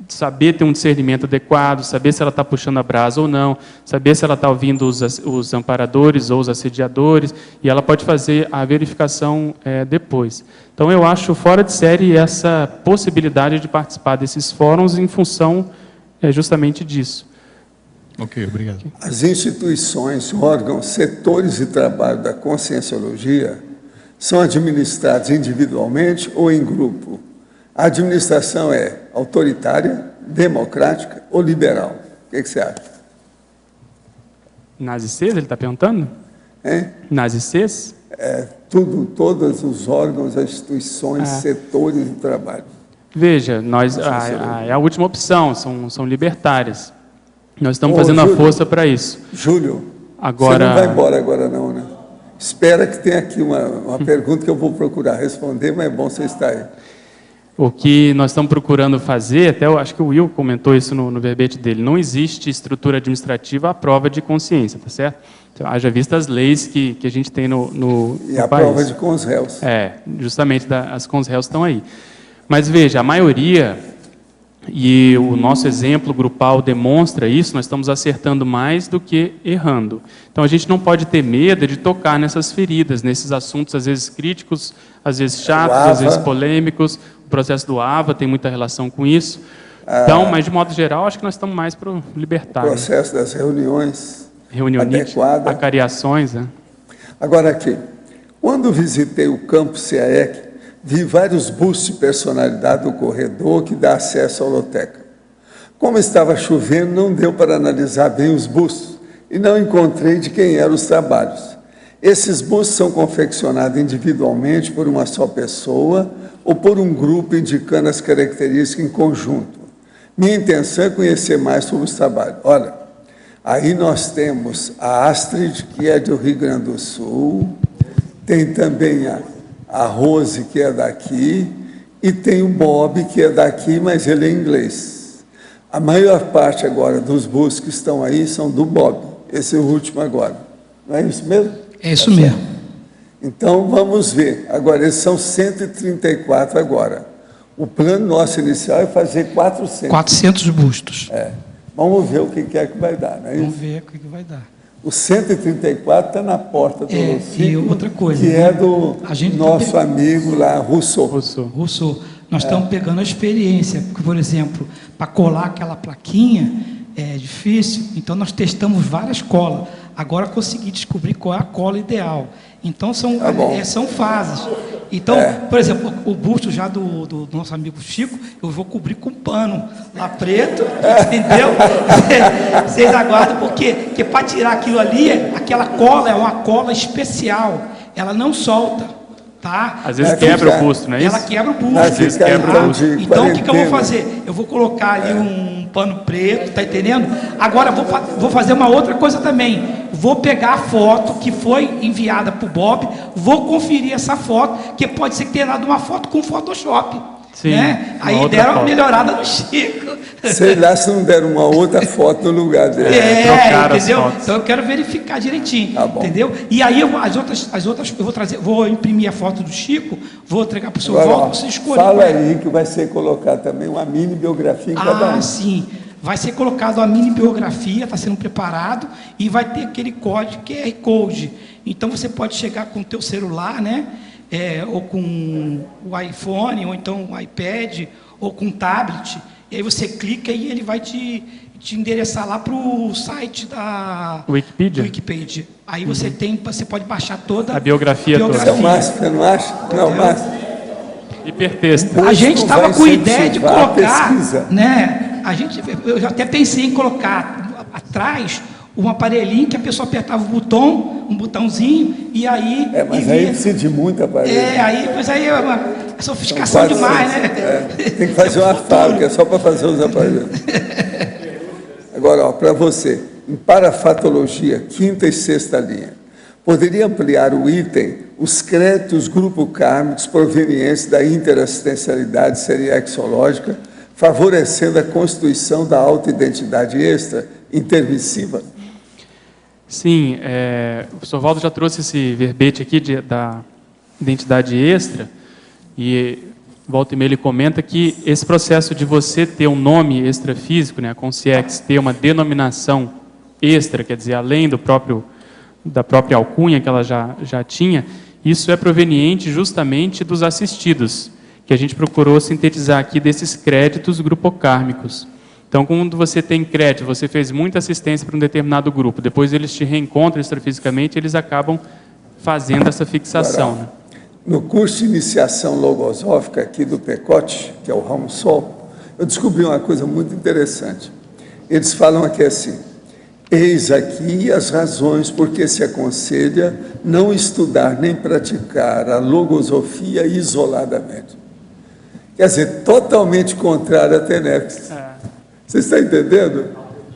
saber ter um discernimento adequado, saber se ela está puxando a brasa ou não, saber se ela está ouvindo os amparadores ou os assediadores, e ela pode fazer a verificação depois. Então, eu acho fora de série essa possibilidade de participar desses fóruns em função justamente disso. Ok, obrigado. As instituições, órgãos, setores de trabalho da conscienciologia são administrados individualmente ou em grupo? A administração é autoritária, democrática ou liberal? O que você acha? Nas ICs, ele está perguntando? Nas ICs? Todos os órgãos, as instituições, setores de trabalho. Veja, é a última opção, são libertárias. Nós estamos fazendo a força para isso. Júlio, agora... você não vai embora agora não, né? Espera que tem aqui uma pergunta que eu vou procurar responder, mas é bom você estar aí. O que nós estamos procurando fazer, até eu acho que o Will comentou isso no verbete dele, não existe estrutura administrativa à prova de consciência, tá certo? Então, haja vista as leis que a gente tem no E a país. prova de cons-réus. Justamente as cons-réus estão aí. Mas veja, a maioria, e o nosso exemplo grupal demonstra isso, nós estamos acertando mais do que errando. Então, a gente não pode ter medo de tocar nessas feridas, nesses assuntos, às vezes críticos, às vezes chatos, às vezes polêmicos. O processo do AVA tem muita relação com isso. Então, mas de modo geral, acho que nós estamos mais para o libertário. O processo das reuniões adequadas, acariações. Né? Agora aqui, quando visitei o campus CAEC, vi vários bustos de personalidade do corredor que dá acesso à holoteca. Como estava chovendo, não deu para analisar bem os bustos e não encontrei de quem eram os trabalhos. Esses bustos são confeccionados individualmente por uma só pessoa ou por um grupo indicando as características em conjunto. Minha intenção é conhecer mais sobre os trabalhos. Olha, aí nós temos a Astrid, que é do Rio Grande do Sul, tem também a Rose, que é daqui, e tem o Bob, que é daqui, mas ele é inglês. A maior parte agora dos bustos que estão aí são do Bob, esse é o último agora. Não é isso mesmo? É isso mesmo. Então, vamos ver. Agora, eles são 134 agora. O plano nosso inicial é fazer 400. 400 bustos. Vamos ver o que é que vai dar, não é isso? Vamos ver o que vai dar. O 134 está na porta do E outra coisa, que é do nosso tá amigo lá, Rousseau. Nós estamos pegando a experiência, porque, por exemplo, para colar aquela plaquinha é difícil, então nós testamos várias colas. Agora consegui descobrir qual é a cola ideal. Então são fases. Então, por exemplo, o busto já do nosso amigo Chico, eu vou cobrir com pano lá preto, entendeu? Vocês aguardam, porque para tirar aquilo ali, aquela cola é uma cola especial, ela não solta. Tá? Às vezes quebra o busto, não é isso? Ela quebra o busto. Às vezes quebra o busto. Então, o que eu vou fazer? Eu vou colocar ali um pano preto, tá entendendo? Agora, vou fazer uma outra coisa também. Vou pegar a foto que foi enviada para o Bob, vou conferir essa foto, que pode ser que tenha dado uma foto com Photoshop. Sim, né? Aí deram uma melhorada no Chico. Sei lá se não deram uma outra foto no lugar dele. Entendeu? Então eu quero verificar direitinho, entendeu? E aí as outras eu vou imprimir a foto do Chico, vou entregar para o seu Valdo, você escolher. Fala aí que vai ser colocado também uma mini biografia em cada um. Sim. Vai ser colocado a mini biografia, está sendo preparado, e vai ter aquele código QR Code. Então você pode chegar com o teu celular, né? Ou com o iPhone, ou então o iPad, ou com o tablet, e aí você clica e ele vai te endereçar lá para o site da Wikipedia. Aí você pode baixar toda a biografia toda. Você não acha? Não, mas hipertexto. A gente estava com a ideia de colocar, né? Eu já até pensei em colocar atrás um aparelhinho que a pessoa apertava o botão, um botãozinho, e aí... mas aí precisa de muito aparelho. Pois aí é uma sofisticação então, demais, né? Tem que fazer uma fábrica só para fazer os aparelhos. Agora, para você, em parafatologia, 5ª e 6ª linha, poderia ampliar o item, os créditos grupo-kármicos provenientes da interassistencialidade seriexológica, favorecendo a constituição da autoidentidade extra intermissiva? Sim, o Sr. Valdo já trouxe esse verbete aqui da identidade extra, e volta e meia ele comenta que esse processo de você ter um nome extrafísico, né, a Consciex, ter uma denominação extra, quer dizer, além da própria alcunha que ela já tinha, isso é proveniente justamente dos assistidos, que a gente procurou sintetizar aqui desses créditos grupocármicos. Então, quando você tem crédito, você fez muita assistência para um determinado grupo, depois eles te reencontram extrafisicamente, eles acabam fazendo essa fixação. Agora, no curso de iniciação logosófica aqui do PECOT, que é o Ramo Sol, eu descobri uma coisa muito interessante. Eles falam aqui assim: eis aqui as razões por que se aconselha não estudar nem praticar a logosofia isoladamente. Quer dizer, totalmente contrário à TENEPS. Você está entendendo?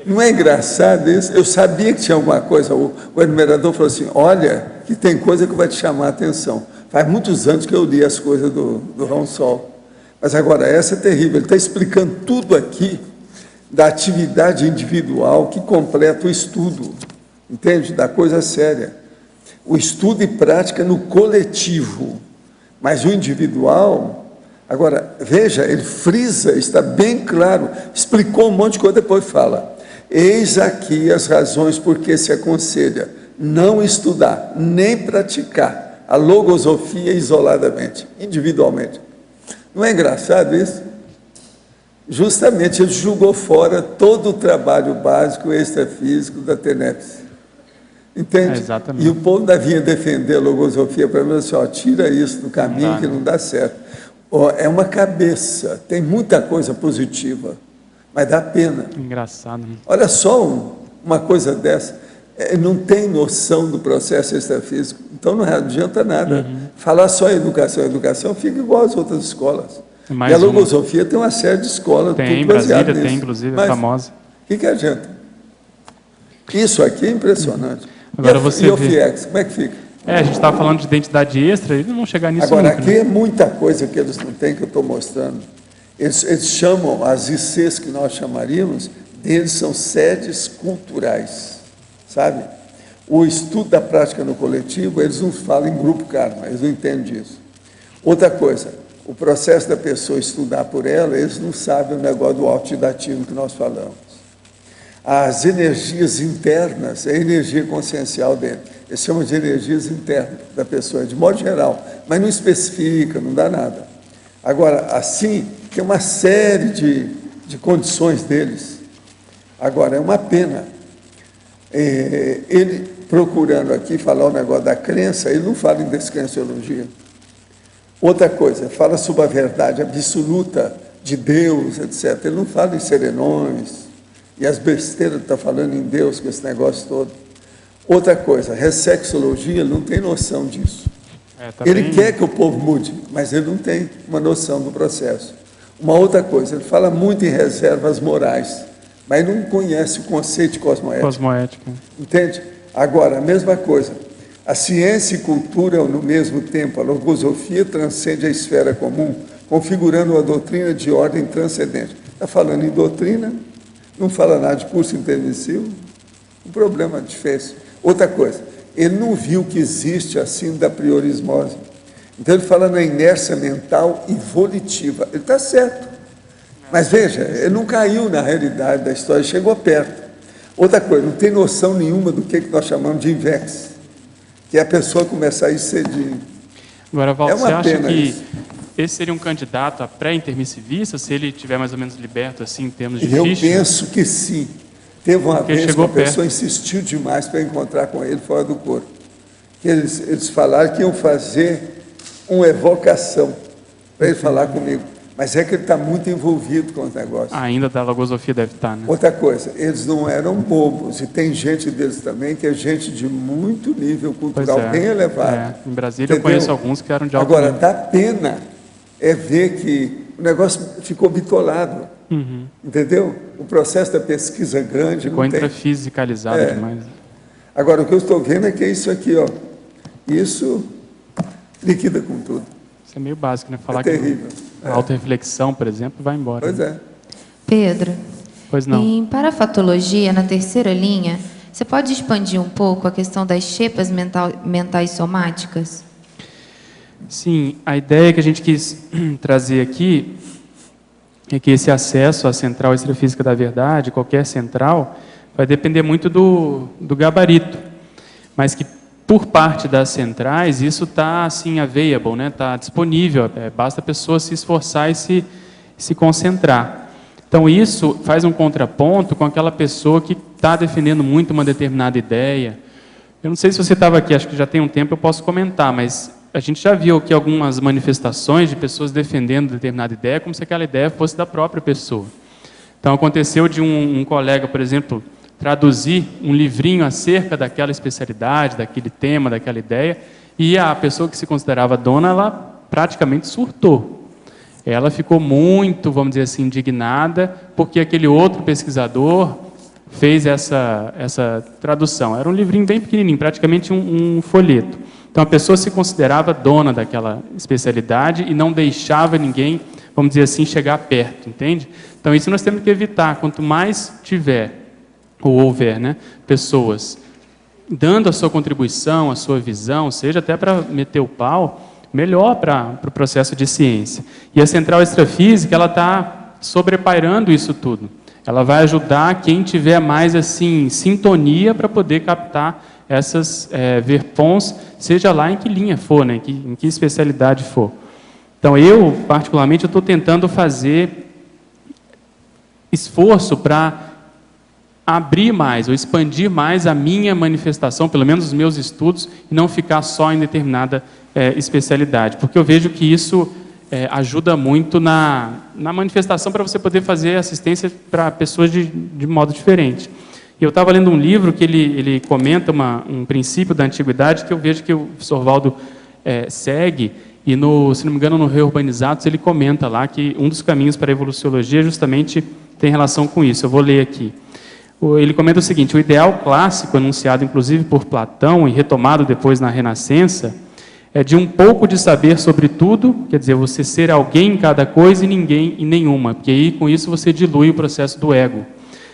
Não é engraçado isso? Eu sabia que tinha alguma coisa. O enumerador falou assim: olha, que tem coisa que vai te chamar a atenção. Faz muitos anos que eu li as coisas do Rão Sol. Mas agora, essa é terrível. Ele está explicando tudo aqui da atividade individual que completa o estudo. Entende? Da coisa séria. O estudo e prática no coletivo. Mas o individual... Agora, veja, ele frisa, está bem claro, explicou um monte de coisa, depois fala: eis aqui as razões por que se aconselha não estudar, nem praticar a logosofia isoladamente, individualmente. Não é engraçado isso? Justamente ele jogou fora todo o trabalho básico extrafísico da TENEPS. Entende? Exatamente. E o povo ainda vinha defender a logosofia para mim, assim: tira isso do caminho que não dá certo. É uma cabeça, tem muita coisa positiva, mas dá pena. Engraçado. Né? Olha só uma coisa dessa, não tem noção do processo extrafísico, então não adianta nada. Falar só em educação fica igual às outras escolas. E a logosofia tem uma série de escolas. Tem, em Brasília tem, inclusive, é famosa. O que adianta? Isso aqui é impressionante. Agora você e o FIEX, como é que fica? A gente estava falando de identidade extra, eles não vão chegar nisso agora, nunca, aqui né? é muita coisa que eles não têm, que eu estou mostrando. Eles chamam, as ICs que nós chamaríamos, deles são sedes culturais, sabe? O estudo da prática no coletivo, eles não falam em grupo karma, eles não entendem disso. Outra coisa, o processo da pessoa estudar por ela, eles não sabem o negócio do autodidativo que nós falamos. As energias internas, é a energia consciencial dele. Eles chamam de energias internas da pessoa, de modo geral, mas não especifica, não dá nada. Agora, assim, tem uma série de condições deles. Agora, é uma pena. Ele, procurando aqui falar o negócio da crença, ele não fala em descrenciologia. Outra coisa, fala sobre a verdade absoluta de Deus, etc. Ele não fala em serenões e as besteiras que está falando em Deus, com esse negócio todo. Outra coisa, ressexologia, ele não tem noção disso. Ele quer que o povo mude, mas ele não tem uma noção do processo. Uma outra coisa, ele fala muito em reservas morais, mas não conhece o conceito de cosmoética. Entende? Agora, a mesma coisa, a ciência e cultura no mesmo tempo, a logosofia transcende a esfera comum, configurando uma doutrina de ordem transcendente. Está falando em doutrina, não fala nada de curso intermissivo, um problema difícil. Outra coisa, ele não viu que existe a síndrome da priorismose. Então ele fala na inércia mental e volitiva. Ele está certo. Mas veja, ele não caiu na realidade da história, chegou perto. Outra coisa, não tem noção nenhuma do que nós chamamos de invex, que é a pessoa começar a excedir. Agora, Walter, você acha que isso. Esse seria um candidato a pré-intermissivista, se ele estiver mais ou menos liberto assim, em termos de Eu ficha? penso que sim. Teve uma Porque vez que chegou uma pessoa perto. insistiu demais para encontrar com ele fora do corpo. Eles falaram que iam fazer uma evocação para ele falar comigo. Mas é que ele está muito envolvido com os negócios. Ainda da logosofia deve estar, né? Outra coisa, eles não eram bobos, e tem gente deles também que é gente de muito nível cultural bem elevado. Em Brasília eu conheço alguns que eram de alto Agora, nível. dá pena ver que o negócio ficou bitolado, entendeu? O processo da pesquisa é grande. Ficou não tem... intrafisicalizado demais. Agora, o que eu estou vendo é que é isso aqui, ó. Isso liquida com tudo. Isso é meio básico, né? Falar terrível. que a autorreflexão, por exemplo, vai embora. Pois é. Pedro, Pois não. em parafatologia, na terceira linha, você pode expandir um pouco a questão das xepas mentais somáticas? Sim, a ideia que a gente quis trazer aqui é que esse acesso à central extrafísica da verdade, qualquer central, vai depender muito do gabarito, mas que por parte das centrais isso está assim available, né? Está disponível, basta a pessoa se esforçar e se concentrar. Então isso faz um contraponto com aquela pessoa que está defendendo muito uma determinada ideia. Eu não sei se você estava aqui, acho que já tem um tempo, eu posso comentar, mas a gente já viu aqui algumas manifestações de pessoas defendendo determinada ideia, como se aquela ideia fosse da própria pessoa. Então aconteceu de um colega, por exemplo, traduzir um livrinho acerca daquela especialidade, daquele tema, daquela ideia, e a pessoa que se considerava dona, ela praticamente surtou. Ela ficou muito, vamos dizer assim, indignada, porque aquele outro pesquisador fez essa tradução. Era um livrinho bem pequenininho, praticamente um folheto. Então a pessoa se considerava dona daquela especialidade e não deixava ninguém, vamos dizer assim, chegar perto, entende? Então isso nós temos que evitar. Quanto mais tiver ou houver, né, pessoas dando a sua contribuição, a sua visão, seja até para meter o pau, melhor para o processo de ciência. E a central extrafísica, ela está sobrepairando isso tudo. Ela vai ajudar quem tiver mais assim sintonia para poder captar essas verpons, seja lá em que linha for, né, em que especialidade for. Então eu, particularmente, estou tentando fazer esforço para abrir mais, ou expandir mais a minha manifestação, pelo menos os meus estudos, e não ficar só em determinada especialidade, porque eu vejo que isso ajuda muito na manifestação para você poder fazer assistência para pessoas de modo diferente. E eu estava lendo um livro que ele comenta um princípio da antiguidade que eu vejo que o professor Valdo segue, e se não me engano no Reurbanizados ele comenta lá que um dos caminhos para a evoluciologia justamente tem relação com isso. Eu vou ler aqui. Ele comenta o seguinte: o ideal clássico, anunciado inclusive por Platão e retomado depois na Renascença, é de um pouco de saber sobre tudo, quer dizer, você ser alguém em cada coisa e ninguém em nenhuma, porque aí com isso você dilui o processo do ego.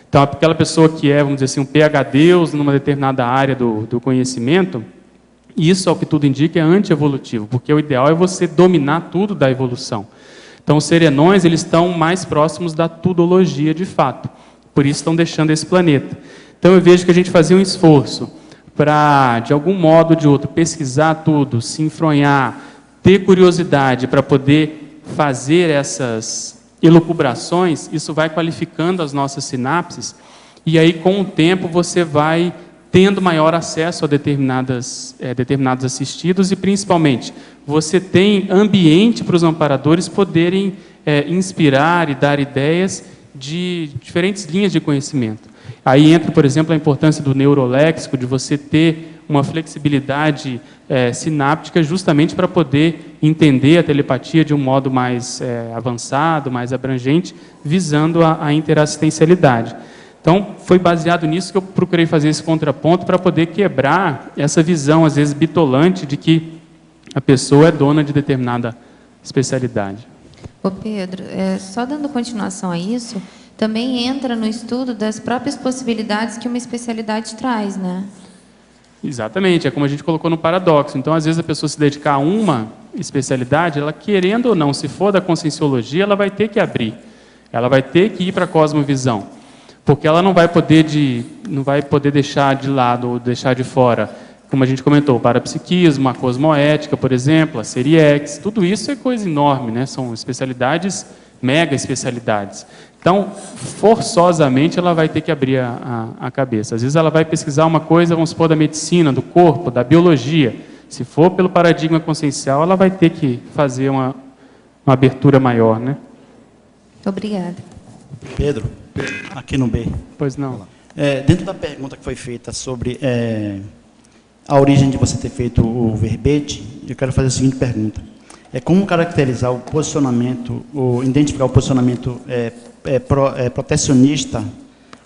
Então, aquela pessoa que vamos dizer assim, um PhD numa determinada área do conhecimento, isso, ao que tudo indica, é anti-evolutivo, porque o ideal é você dominar tudo da evolução. Então, os serenões, eles estão mais próximos da tudologia de fato. Por isso estão deixando esse planeta. Então eu vejo que a gente fazia um esforço para, de algum modo ou de outro, pesquisar tudo, se enfronhar, ter curiosidade para poder fazer essas elucubrações, isso vai qualificando as nossas sinapses, e aí com o tempo você vai tendo maior acesso a determinados assistidos e, principalmente, você tem ambiente para os amparadores poderem inspirar e dar ideias de diferentes linhas de conhecimento. Aí entra, por exemplo, a importância do neuroléxico, de você ter uma flexibilidade sináptica justamente para poder entender a telepatia de um modo mais avançado, mais abrangente, visando a interassistencialidade. Então, foi baseado nisso que eu procurei fazer esse contraponto para poder quebrar essa visão, às vezes, bitolante de que a pessoa é dona de determinada especialidade. Ô Pedro, só dando continuação a isso, também entra no estudo das próprias possibilidades que uma especialidade traz, né? Exatamente, é como a gente colocou no paradoxo. Então, às vezes, a pessoa se dedicar a uma especialidade, ela querendo ou não, se for da conscienciologia, ela vai ter que abrir. Ela vai ter que ir para a cosmovisão. Porque ela não vai poder deixar de lado ou deixar de fora, como a gente comentou, o parapsiquismo, a cosmoética, por exemplo, a Seriex, tudo isso é coisa enorme, né? São especialidades, mega especialidades. Então, forçosamente, ela vai ter que abrir a cabeça. Às vezes ela vai pesquisar uma coisa, vamos supor, da medicina, do corpo, da biologia. Se for pelo paradigma consciencial, ela vai ter que fazer uma abertura maior, né? Obrigada. Pedro, aqui no B. Pois não. Dentro da pergunta que foi feita sobre a origem de você ter feito o verbete, eu quero fazer a seguinte pergunta. Como caracterizar o posicionamento, identificar o posicionamento protecionista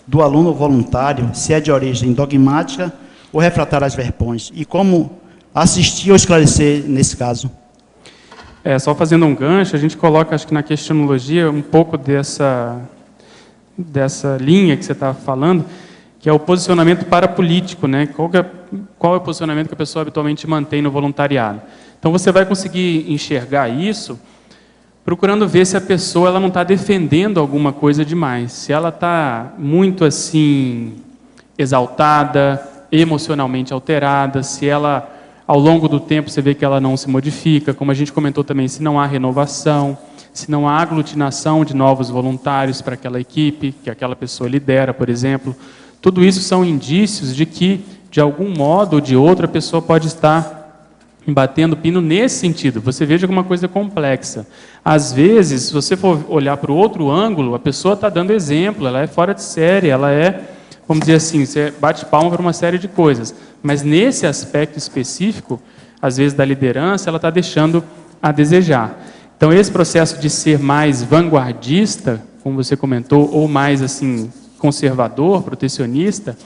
do aluno voluntário, se é de origem dogmática ou refratária às verpões? E como assistir ou esclarecer nesse caso? Só fazendo um gancho, a gente coloca, acho que na questionologia, um pouco dessa linha que você está falando, que é o posicionamento parapolítico, né? Qual é o posicionamento que a pessoa habitualmente mantém no voluntariado? Então, você vai conseguir enxergar isso procurando ver se a pessoa ela não está defendendo alguma coisa demais. Se ela está muito assim exaltada, emocionalmente alterada, se ela, ao longo do tempo, você vê que ela não se modifica, como a gente comentou também, se não há renovação, se não há aglutinação de novos voluntários para aquela equipe, que aquela pessoa lidera, por exemplo. Tudo isso são indícios de que, de algum modo ou de outro, a pessoa pode estar batendo pino nesse sentido. Você veja alguma coisa complexa. Às vezes, se você for olhar para o outro ângulo, a pessoa está dando exemplo, ela é fora de série, ela vamos dizer assim, você bate palma para uma série de coisas. Mas nesse aspecto específico, às vezes da liderança, ela está deixando a desejar. Então, esse processo de ser mais vanguardista, como você comentou, ou mais assim conservador, protecionista,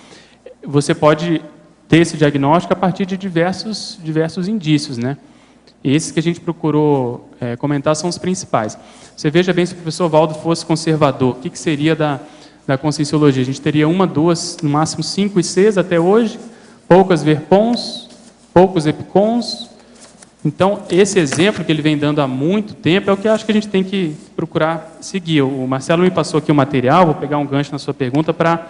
você pode ter esse diagnóstico a partir de diversos indícios, né? Esses que a gente procurou comentar são os principais. Você veja bem, se o professor Valdo fosse conservador, o que seria da conscienciologia? A gente teria 1, 2, no máximo 5 ICs até hoje, poucas verpons, poucos epicons. Então, esse exemplo que ele vem dando há muito tempo é o que eu acho que a gente tem que procurar seguir. O Marcelo me passou aqui o material, vou pegar um gancho na sua pergunta para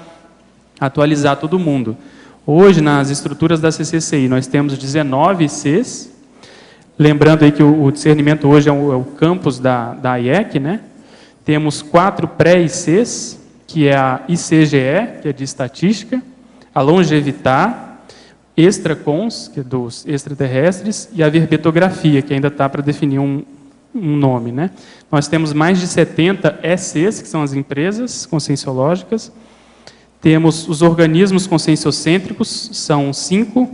atualizar todo mundo. Hoje, nas estruturas da CCCI, nós temos 19 ICs. Lembrando aí que o discernimento hoje é o campus da IEC, né? Temos 4 pré-ICs, que é a ICGE, que é de estatística, a Longevitar, Extracons, que é dos extraterrestres, e a Verbetografia, que ainda está para definir um nome, né? Nós temos mais de 70 ECs, que são as empresas conscienciológicas. Temos os organismos conscienciocêntricos, são 5,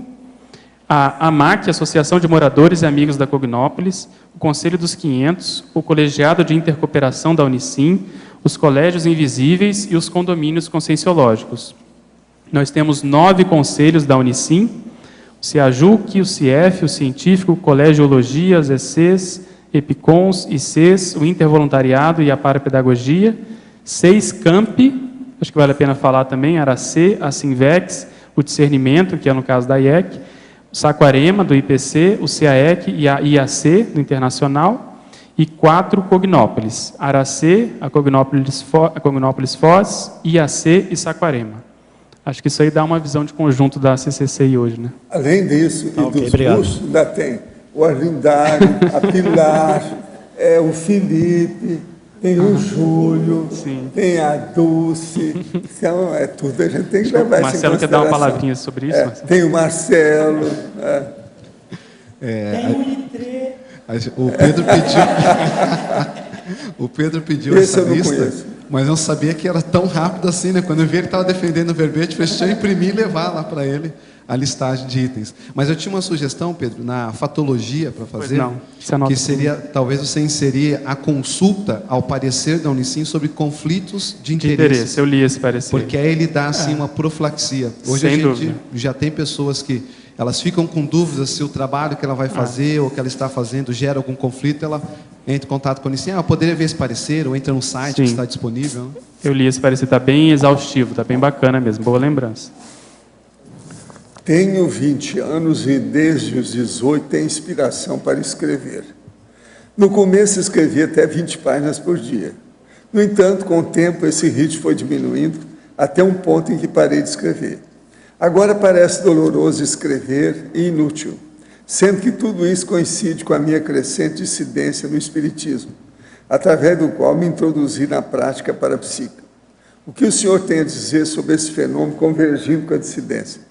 a AMAC, Associação de Moradores e Amigos da Cognópolis, o Conselho dos 500, o Colegiado de Intercooperação da Unicim, os Colégios Invisíveis e os Condomínios Conscienciológicos. Nós temos 9 conselhos da Unicim, o CIAJUC, o CIEF, o Científico, o Colegiologia, os ECs, EPICONs, ICs, o Intervoluntariado e a Parapedagogia, 6 campi, acho que vale a pena falar também, a ARAC, a Sinvex, o Discernimento, que é no caso da IEC, o Saquarema, do IPC, o CAEC e a IAC, do Internacional, e 4 Cognópolis, ARAC, a Cognópolis Foz, IAC e Saquarema. Acho que isso aí dá uma visão de conjunto da CCCI hoje, né? Além disso, e dos cursos, ainda tem o Arlindário, a Pilar, o Felipe, tem o Júlio, tem a Dulce, então, tudo a gente tem que levar isso em consideração. Marcelo quer dar uma palavrinha sobre isso? Tem o Marcelo. Tem o Litré. O Pedro pediu... O Pedro pediu essa lista, mas não sabia que era tão rápido assim, né? Quando eu vi ele estava defendendo o verbete, eu falei, imprimir e levar lá para ele a listagem de itens. Mas eu tinha uma sugestão, Pedro, na fatologia para fazer, que seria, talvez você inserir a consulta ao parecer da Unicim sobre conflitos de interesse. Eu li esse parecer. Porque aí ele dá, assim, uma profilaxia. Hoje a gente já tem pessoas que elas ficam com dúvidas se o trabalho que ela vai fazer ou que ela está fazendo gera algum conflito, ela entra em contato com a Unicim, eu poderia ver esse parecer, ou entra no site que está disponível. Né? Eu li esse parecer, está bem exaustivo, está bem bacana mesmo, boa lembrança. Tenho 20 anos e desde os 18 tenho inspiração para escrever. No começo escrevia até 20 páginas por dia. No entanto, com o tempo esse ritmo foi diminuindo até um ponto em que parei de escrever. Agora parece doloroso escrever e inútil, sendo que tudo isso coincide com a minha crescente dissidência no Espiritismo, através do qual me introduzi na prática parapsíquica. O que o senhor tem a dizer sobre esse fenômeno convergindo com a dissidência?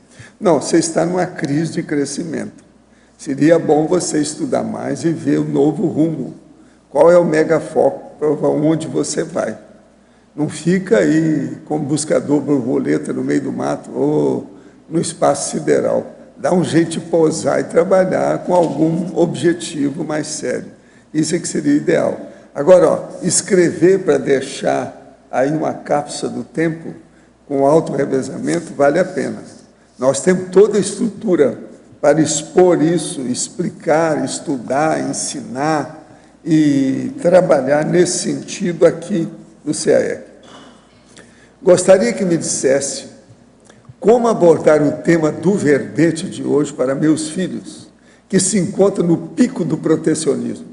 Não, você está numa crise de crescimento. Seria bom você estudar mais e ver o novo rumo. Qual é o megafoco para onde você vai? Não fica aí como buscador borboleta no meio do mato ou no espaço sideral. Dá um jeito de pousar e trabalhar com algum objetivo mais sério. Isso é que seria ideal. Agora, escrever para deixar aí uma cápsula do tempo com auto-revezamento vale a pena. Nós temos toda a estrutura para expor isso, explicar, estudar, ensinar e trabalhar nesse sentido aqui no CAEC. Gostaria que me dissesse como abordar o tema do verbete de hoje para meus filhos, que se encontram no pico do protecionismo.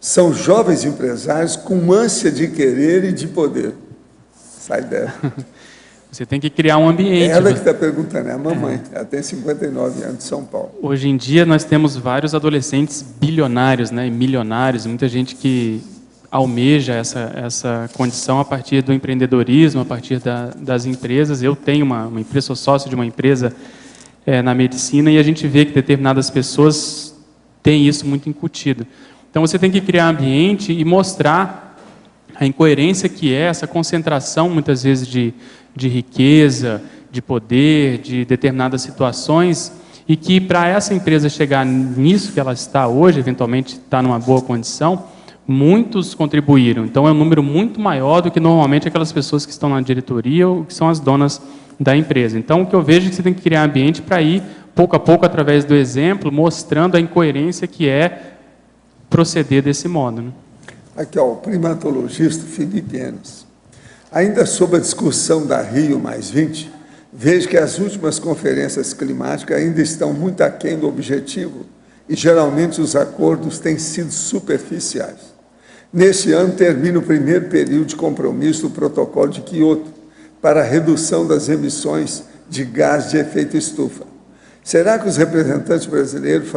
São jovens empresários com ânsia de querer e de poder. Sai dela. Você tem que criar um ambiente. Ela que está perguntando, é a mamãe. Ela tem 59 anos, de São Paulo. Hoje em dia nós temos vários adolescentes bilionários, né, e milionários, muita gente que almeja essa condição a partir do empreendedorismo, a partir das empresas. Eu tenho uma empresa, sou sócio de uma empresa na medicina e a gente vê que determinadas pessoas têm isso muito incutido. Então você tem que criar ambiente e mostrar a incoerência que é essa concentração, muitas vezes, de riqueza, de poder, de determinadas situações, e que para essa empresa chegar nisso que ela está hoje, eventualmente está numa boa condição, muitos contribuíram. Então é um número muito maior do que normalmente aquelas pessoas que estão na diretoria ou que são as donas da empresa. Então o que eu vejo é que você tem que criar ambiente para ir, pouco a pouco, através do exemplo, mostrando a incoerência que é proceder desse modo. Né? Aqui, ó, o primatologista Felipe Enes. Ainda sobre a discussão da Rio+20, vejo que as últimas conferências climáticas ainda estão muito aquém do objetivo e geralmente os acordos têm sido superficiais. Neste ano termina o primeiro período de compromisso do protocolo de Quioto para a redução das emissões de gás de efeito estufa. Será que os representantes brasileiros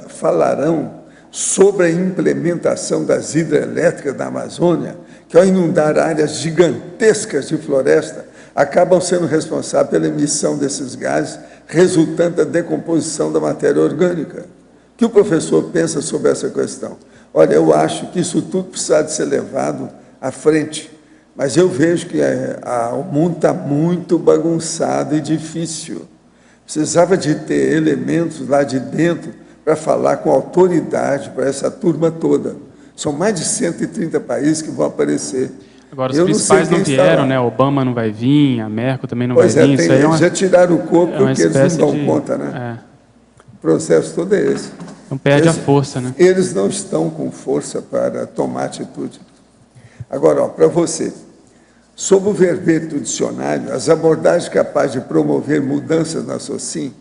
falarão sobre a implementação das hidrelétricas da Amazônia, que ao inundar áreas gigantescas de floresta, acabam sendo responsáveis pela emissão desses gases, resultante da decomposição da matéria orgânica? O que o professor pensa sobre essa questão? Olha, eu acho que isso tudo precisa de ser levado à frente, mas eu vejo que o mundo está muito bagunçado e difícil. Precisava de ter elementos lá de dentro para falar com autoridade para essa turma toda. São mais de 130 países que vão aparecer. Agora, os principais não vieram, né? Obama não vai vir, a Merkel também não vai vir. Pois é, eles já tiraram o corpo porque eles não dão conta, né? O processo todo é esse. Não perde a força, né? Eles não estão com força para tomar atitude. Agora, para você, sobre o verbete do dicionário, as abordagens capazes de promover mudanças na SOCIM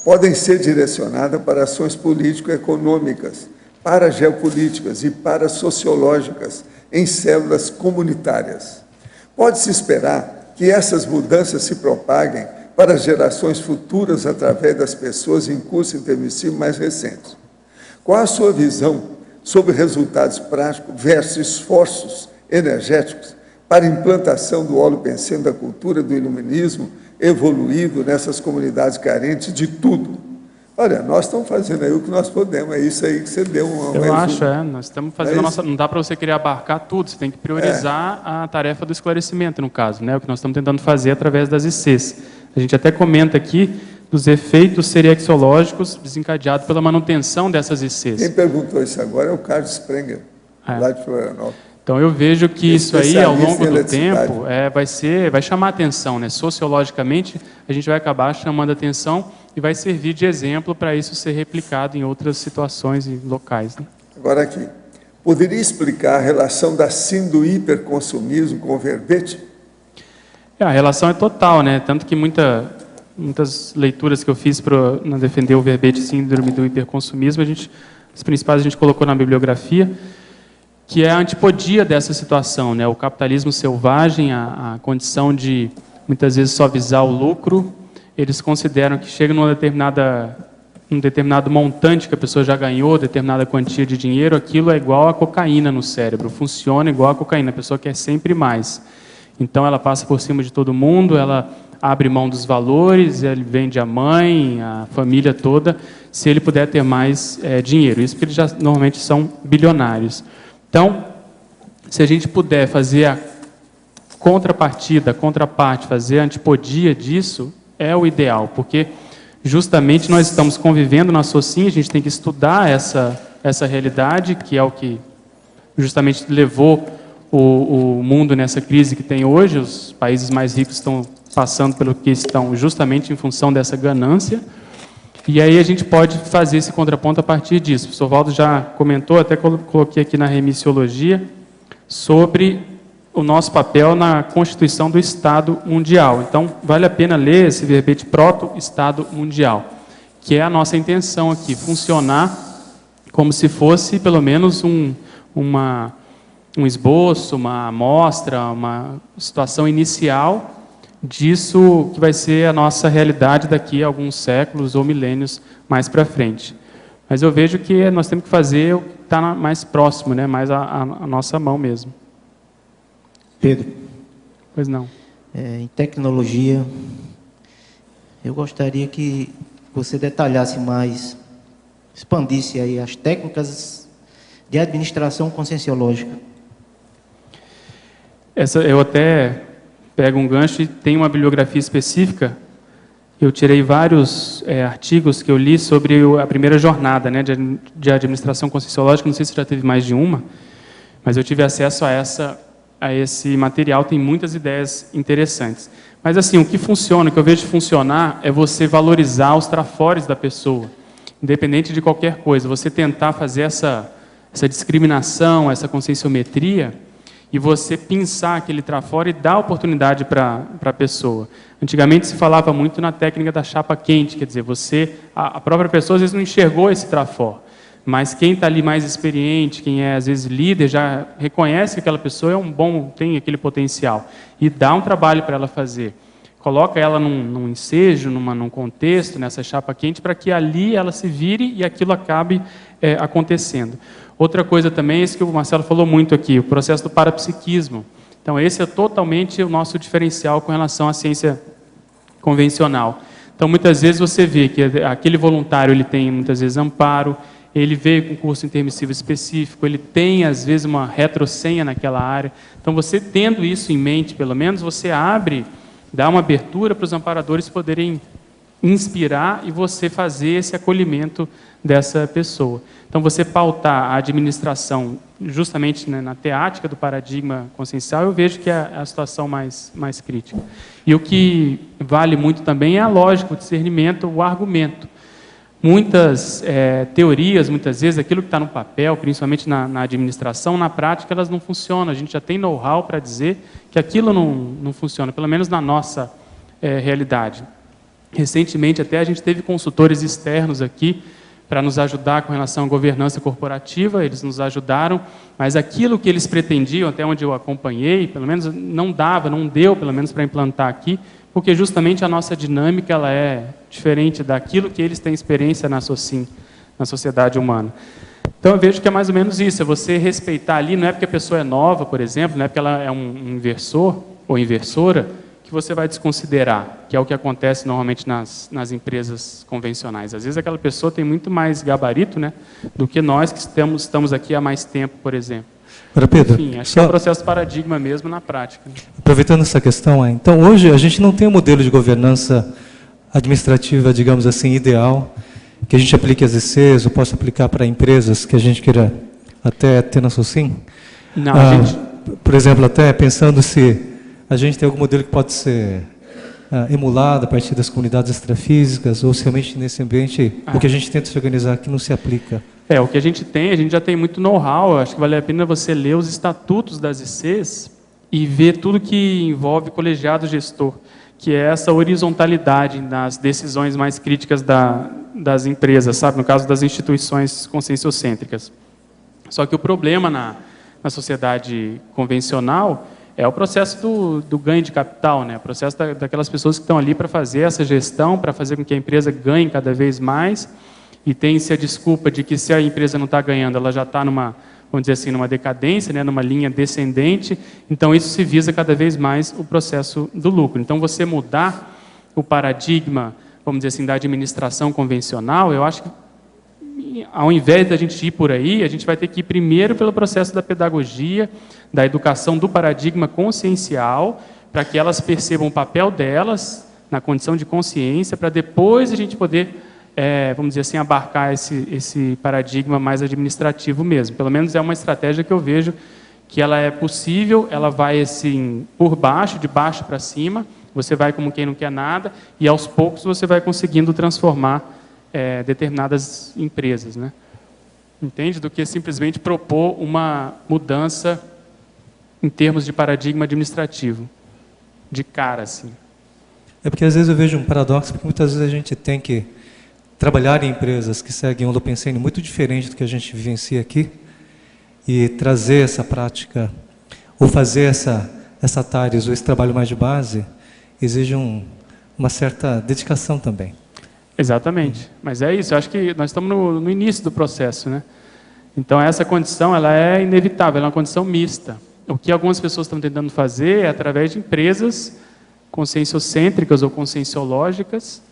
podem ser direcionadas para ações político-econômicas, para geopolíticas e para sociológicas em células comunitárias. Pode-se esperar que essas mudanças se propaguem para gerações futuras através das pessoas em curso intermissivo mais recentes. Qual a sua visão sobre resultados práticos versus esforços energéticos para a implantação do óleo pensene da cultura do iluminismo evoluído nessas comunidades carentes de tudo. Olha, nós estamos fazendo aí o que nós podemos, é isso aí que você deu um Eu acho, nós estamos fazendo a nossa... Não dá para você querer abarcar tudo, você tem que priorizar a tarefa do esclarecimento, no caso, né? O que nós estamos tentando fazer através das ICs. A gente até comenta aqui dos efeitos serexológicos desencadeados pela manutenção dessas ICs. Quem perguntou isso agora é o Carlos Sprenger, lá de Florianópolis. Então eu vejo que isso aí, ao longo do tempo, vai chamar atenção, né? Sociologicamente, a gente vai acabar chamando atenção e vai servir de exemplo para isso ser replicado em outras situações e locais. Né? Agora aqui, poderia explicar a relação da síndrome do hiperconsumismo com o verbete? A relação é total, né? Tanto que muitas leituras que eu fiz para defender o verbete síndrome do hiperconsumismo, as principais a gente colocou na bibliografia, que é a antipodia dessa situação, né? O capitalismo selvagem, a condição de, muitas vezes, só visar o lucro, eles consideram que chega num determinado montante que a pessoa já ganhou, determinada quantia de dinheiro, aquilo é igual a cocaína no cérebro, funciona igual a cocaína, a pessoa quer sempre mais. Então, ela passa por cima de todo mundo, ela abre mão dos valores, ele vende a mãe, a família toda, se ele puder ter mais dinheiro. Isso porque eles já normalmente são bilionários. Então, se a gente puder fazer a contraparte, fazer a antipodia disso, é o ideal, porque justamente nós estamos convivendo na SOCIM, a gente tem que estudar essa realidade, que é o que justamente levou o mundo nessa crise que tem hoje. Os países mais ricos estão passando pelo que estão justamente em função dessa ganância, e aí a gente pode fazer esse contraponto a partir disso. O professor Valdo já comentou, até coloquei aqui na remissiologia, sobre o nosso papel na constituição do Estado Mundial. Então, vale a pena ler esse verbete proto-Estado Mundial, que é a nossa intenção aqui, funcionar como se fosse, pelo menos, um esboço, uma amostra, uma situação inicial disso que vai ser a nossa realidade daqui a alguns séculos ou milênios mais para frente. Mas eu vejo que nós temos que fazer o que está mais próximo, né? Mais a nossa mão mesmo. Pedro. Pois não. Em tecnologia, eu gostaria que você detalhasse mais, expandisse aí as técnicas de administração conscienciológica. Eu até pego um gancho e tem uma bibliografia específica. Eu tirei vários artigos que eu li sobre a primeira jornada, né, de administração conscienciológica. Não sei se já teve mais de uma, mas eu tive acesso a esse material. Tem muitas ideias interessantes. Mas assim, o que funciona, o que eu vejo funcionar, é você valorizar os trafores da pessoa, independente de qualquer coisa. Você tentar fazer essa discriminação, essa conscienciometria, e você pensar aquele trafora e dar oportunidade para a pessoa. Antigamente se falava muito na técnica da chapa quente, quer dizer, a própria pessoa às vezes não enxergou esse trafor, mas quem está ali mais experiente, quem é às vezes líder, já reconhece que aquela pessoa tem aquele potencial, e dá um trabalho para ela fazer. Coloca ela num ensejo, num contexto, nessa chapa quente, para que ali ela se vire e aquilo acabe acontecendo. Outra coisa também é isso que o Marcelo falou muito aqui, o processo do parapsiquismo. Então, esse é totalmente o nosso diferencial com relação à ciência convencional. Então, muitas vezes você vê que aquele voluntário ele tem, muitas vezes, amparo, ele veio com curso intermissivo específico, ele tem, às vezes, uma retrosenha naquela área. Então, você tendo isso em mente, pelo menos, você dá uma abertura para os amparadores poderem inspirar e você fazer esse acolhimento dessa pessoa. Então, você pautar a administração justamente na teática do paradigma consciencial, eu vejo que é a situação mais crítica. E o que vale muito também é a lógica, o discernimento, o argumento. Muitas teorias, muitas vezes, aquilo que está no papel, principalmente na administração, na prática, elas não funcionam. A gente já tem know-how para dizer que aquilo não funciona, pelo menos na nossa realidade. Recentemente, até, a gente teve consultores externos aqui para nos ajudar com relação à governança corporativa, eles nos ajudaram, mas aquilo que eles pretendiam, até onde eu acompanhei, pelo menos não deu, pelo menos para implantar aqui, porque justamente a nossa dinâmica ela é diferente daquilo que eles têm experiência na SOCIM, na sociedade humana. Então, eu vejo que é mais ou menos isso, é você respeitar ali, não é porque a pessoa é nova, por exemplo, não é porque ela é um inversor ou inversora, que você vai desconsiderar, que é o que acontece normalmente nas empresas convencionais. Às vezes, aquela pessoa tem muito mais gabarito, né, do que nós que estamos aqui há mais tempo, por exemplo. Para Pedro, enfim, acho que é um processo paradigma mesmo na prática. Aproveitando essa questão, então, hoje a gente não tem um modelo de governança administrativa, digamos assim, ideal, que a gente aplique às ICs ou possa aplicar para empresas que a gente queira até ter na SOCIM? Não, por exemplo, até pensando se a gente tem algum modelo que pode ser emulado a partir das comunidades extrafísicas, ou se realmente nesse ambiente o que a gente tenta se organizar aqui não se aplica. O que a gente já tem muito know-how, acho que vale a pena você ler os estatutos das ICs e ver tudo que envolve colegiado gestor, que é essa horizontalidade nas decisões mais críticas das empresas, sabe? No caso das instituições conscienciocêntricas. Só que o problema na sociedade convencional é o processo do ganho de capital, né? O processo daquelas pessoas que estão ali para fazer essa gestão, para fazer com que a empresa ganhe cada vez mais, e tem-se a desculpa de que se a empresa não está ganhando, ela já está numa, vamos dizer assim, numa decadência, né? Numa linha descendente, então isso se visa cada vez mais o processo do lucro. Então, você mudar o paradigma, vamos dizer assim, da administração convencional, eu acho que, ao invés da gente ir por aí, a gente vai ter que ir primeiro pelo processo da pedagogia, da educação do paradigma consciencial, para que elas percebam o papel delas na condição de consciência, para depois a gente poder, vamos dizer assim, abarcar esse paradigma mais administrativo mesmo. Pelo menos é uma estratégia que eu vejo que ela é possível, ela vai assim, por baixo, de baixo para cima, você vai como quem não quer nada, e aos poucos você vai conseguindo transformar determinadas empresas, né? Entende? Do que simplesmente propor uma mudança em termos de paradigma administrativo, de cara, assim. É porque às vezes eu vejo um paradoxo, porque muitas vezes a gente tem que trabalhar em empresas que seguem um Lopensene muito diferente do que a gente vivencia aqui, e trazer essa prática, ou fazer essa TARES, ou esse trabalho mais de base, exige uma certa dedicação também. Exatamente, mas é isso, eu acho que nós estamos no início do processo, né? Então essa condição, ela é inevitável, ela é uma condição mista. O que algumas pessoas estão tentando fazer é através de empresas conscienciocêntricas ou conscienciológicas,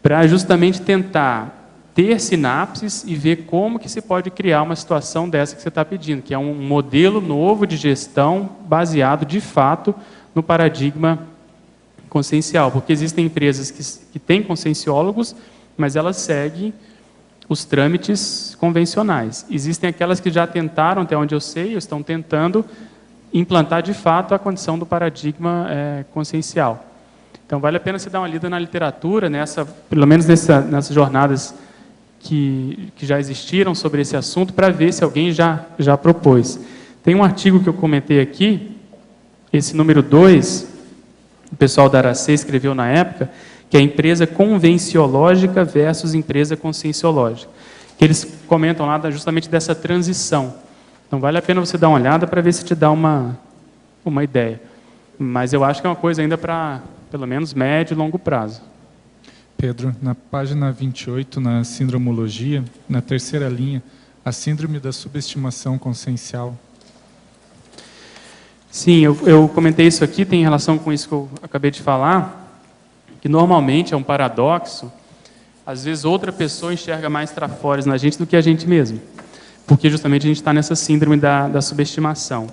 para justamente tentar ter sinapses e ver como que se pode criar uma situação dessa que você está pedindo, que é um modelo novo de gestão baseado, de fato, no paradigma consciencial, porque existem empresas que têm conscienciólogos, mas elas seguem os trâmites convencionais. Existem aquelas que já tentaram, até onde eu sei, estão tentando implantar de fato a condição do paradigma consciencial. Então vale a pena você dar uma lida na literatura, pelo menos nessas jornadas que já existiram sobre esse assunto, para ver se alguém já propôs. Tem um artigo que eu comentei aqui, esse número 2, o pessoal da Aracê escreveu na época, que é a empresa convenciológica versus empresa conscienciológica. Que eles comentam lá justamente dessa transição. Então vale a pena você dar uma olhada para ver se te dá uma ideia. Mas eu acho que é uma coisa ainda para, pelo menos, médio e longo prazo. Pedro, na página 28, na sindromologia, na terceira linha, a síndrome da subestimação consciencial. Sim, eu comentei isso aqui, tem relação com isso que eu acabei de falar, que normalmente é um paradoxo, às vezes outra pessoa enxerga mais trafores na gente do que a gente mesmo, porque justamente a gente está nessa síndrome da subestimação.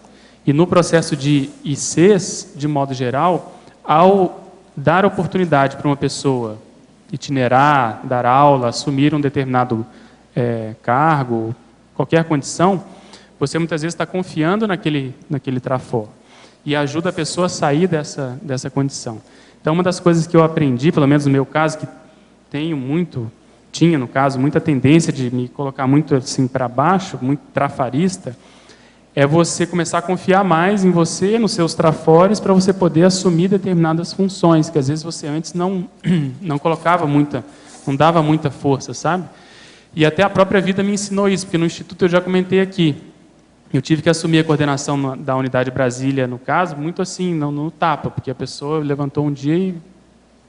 E no processo de ICs, de modo geral, ao dar oportunidade para uma pessoa itinerar, dar aula, assumir um determinado cargo, qualquer condição, você muitas vezes está confiando naquele trafor e ajuda a pessoa a sair dessa condição. Então, uma das coisas que eu aprendi, pelo menos no meu caso, que tinha no caso, muita tendência de me colocar muito assim para baixo, muito trafarista, é você começar a confiar mais em você, nos seus trafores, para você poder assumir determinadas funções, que às vezes você antes não colocava não dava muita força, sabe? E até a própria vida me ensinou isso, porque no Instituto eu já comentei aqui, eu tive que assumir a coordenação da Unidade Brasília, no caso, muito assim, não no tapa, porque a pessoa levantou um dia e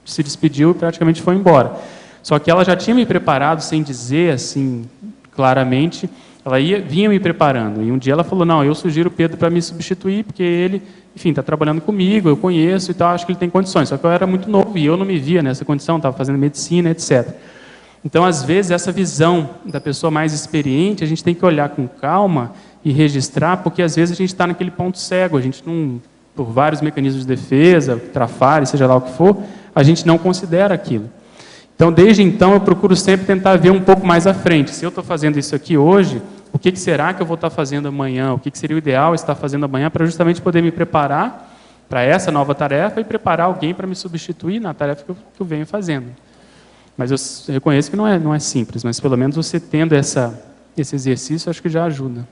se despediu e praticamente foi embora. Só que ela já tinha me preparado, sem dizer assim claramente, Ela vinha me preparando. E um dia ela falou, não, eu sugiro o Pedro para me substituir, porque ele, enfim, está trabalhando comigo, eu conheço e tal, acho que ele tem condições. Só que eu era muito novo e eu não me via nessa condição, estava fazendo medicina, etc. Então, às vezes, essa visão da pessoa mais experiente, a gente tem que olhar com calma e registrar, porque às vezes a gente está naquele ponto cego, a gente não, por vários mecanismos de defesa, trafalho, seja lá o que for, a gente não considera aquilo. Então, desde então, eu procuro sempre tentar ver um pouco mais à frente. Se eu estou fazendo isso aqui hoje, o que será que eu vou estar fazendo amanhã? O que seria o ideal estar fazendo amanhã para justamente poder me preparar para essa nova tarefa e preparar alguém para me substituir na tarefa que eu venho fazendo. Mas eu reconheço que não é simples, mas pelo menos você tendo esse exercício, acho que já ajuda.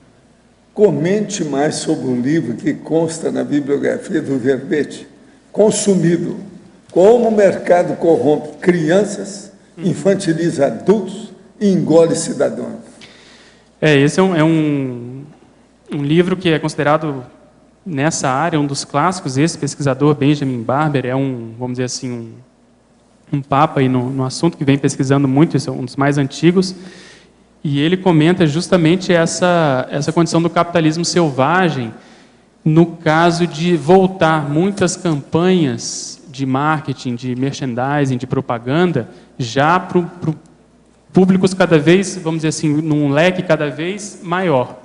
Comente mais sobre um livro que consta na bibliografia do verbete, Consumido. Como o mercado corrompe crianças, infantiliza adultos e engole cidadãos. Esse é um livro que é considerado, nessa área, um dos clássicos. Esse pesquisador, Benjamin Barber, é vamos dizer assim, um papa aí no assunto, que vem pesquisando muito, esse é um dos mais antigos, e ele comenta justamente essa condição do capitalismo selvagem, no caso de voltar muitas campanhas de marketing, de merchandising, de propaganda, já para públicos cada vez, vamos dizer assim, num leque cada vez maior.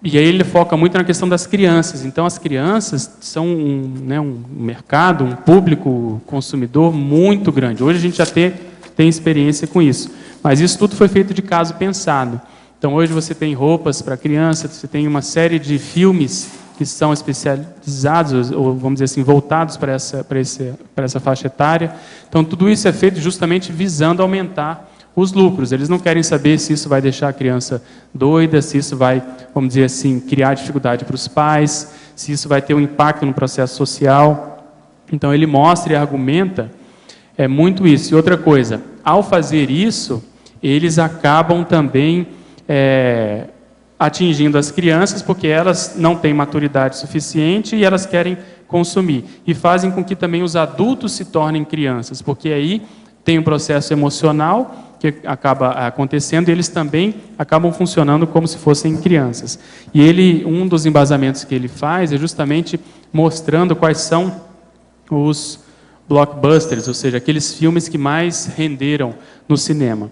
E aí ele foca muito na questão das crianças. Então, as crianças são um mercado, um público consumidor muito grande. Hoje a gente já tem experiência com isso. Mas isso tudo foi feito de caso pensado. Então, hoje você tem roupas para criança, você tem uma série de filmes que são especializados, ou vamos dizer assim, voltados para essa faixa etária. Então, tudo isso é feito justamente visando aumentar os lucros. Eles não querem saber se isso vai deixar a criança doida, se isso vai, vamos dizer assim, criar dificuldade para os pais, se isso vai ter um impacto no processo social. Então, ele mostra e argumenta muito isso. E outra coisa, ao fazer isso, eles acabam também atingindo as crianças, porque elas não têm maturidade suficiente e elas querem consumir. E fazem com que também os adultos se tornem crianças, porque aí tem um processo emocional que acaba acontecendo e eles também acabam funcionando como se fossem crianças. E um dos embasamentos que ele faz é justamente mostrando quais são os blockbusters, ou seja, aqueles filmes que mais renderam no cinema.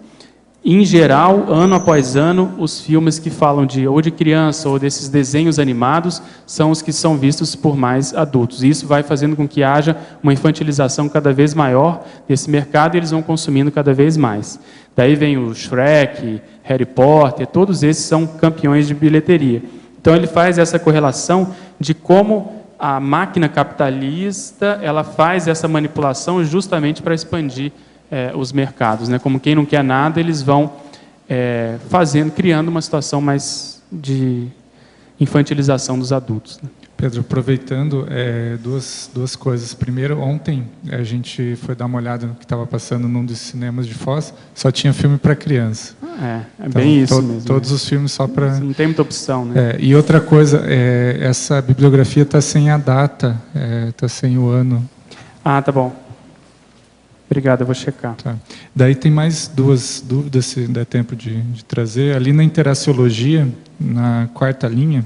Em geral, ano após ano, os filmes que falam ou de criança ou desses desenhos animados são os que são vistos por mais adultos. E isso vai fazendo com que haja uma infantilização cada vez maior desse mercado e eles vão consumindo cada vez mais. Daí vem o Shrek, Harry Potter, todos esses são campeões de bilheteria. Então ele faz essa correlação de como a máquina capitalista ela faz essa manipulação justamente para expandir os mercados, né? Como quem não quer nada, eles vão criando uma situação mais de infantilização dos adultos, né? Pedro, aproveitando, duas coisas. Primeiro, ontem a gente foi dar uma olhada no que estava passando num dos cinemas de Foz, só tinha filme para criança. Então, bem isso mesmo. Todos os filmes só para... Não tem muita opção, né? E outra coisa, essa bibliografia está sem a data, está sem o ano. Ah, tá bom. Obrigado, eu vou checar. Tá. Daí tem mais duas dúvidas, se der tempo de trazer. Ali na interaciologia, na quarta linha,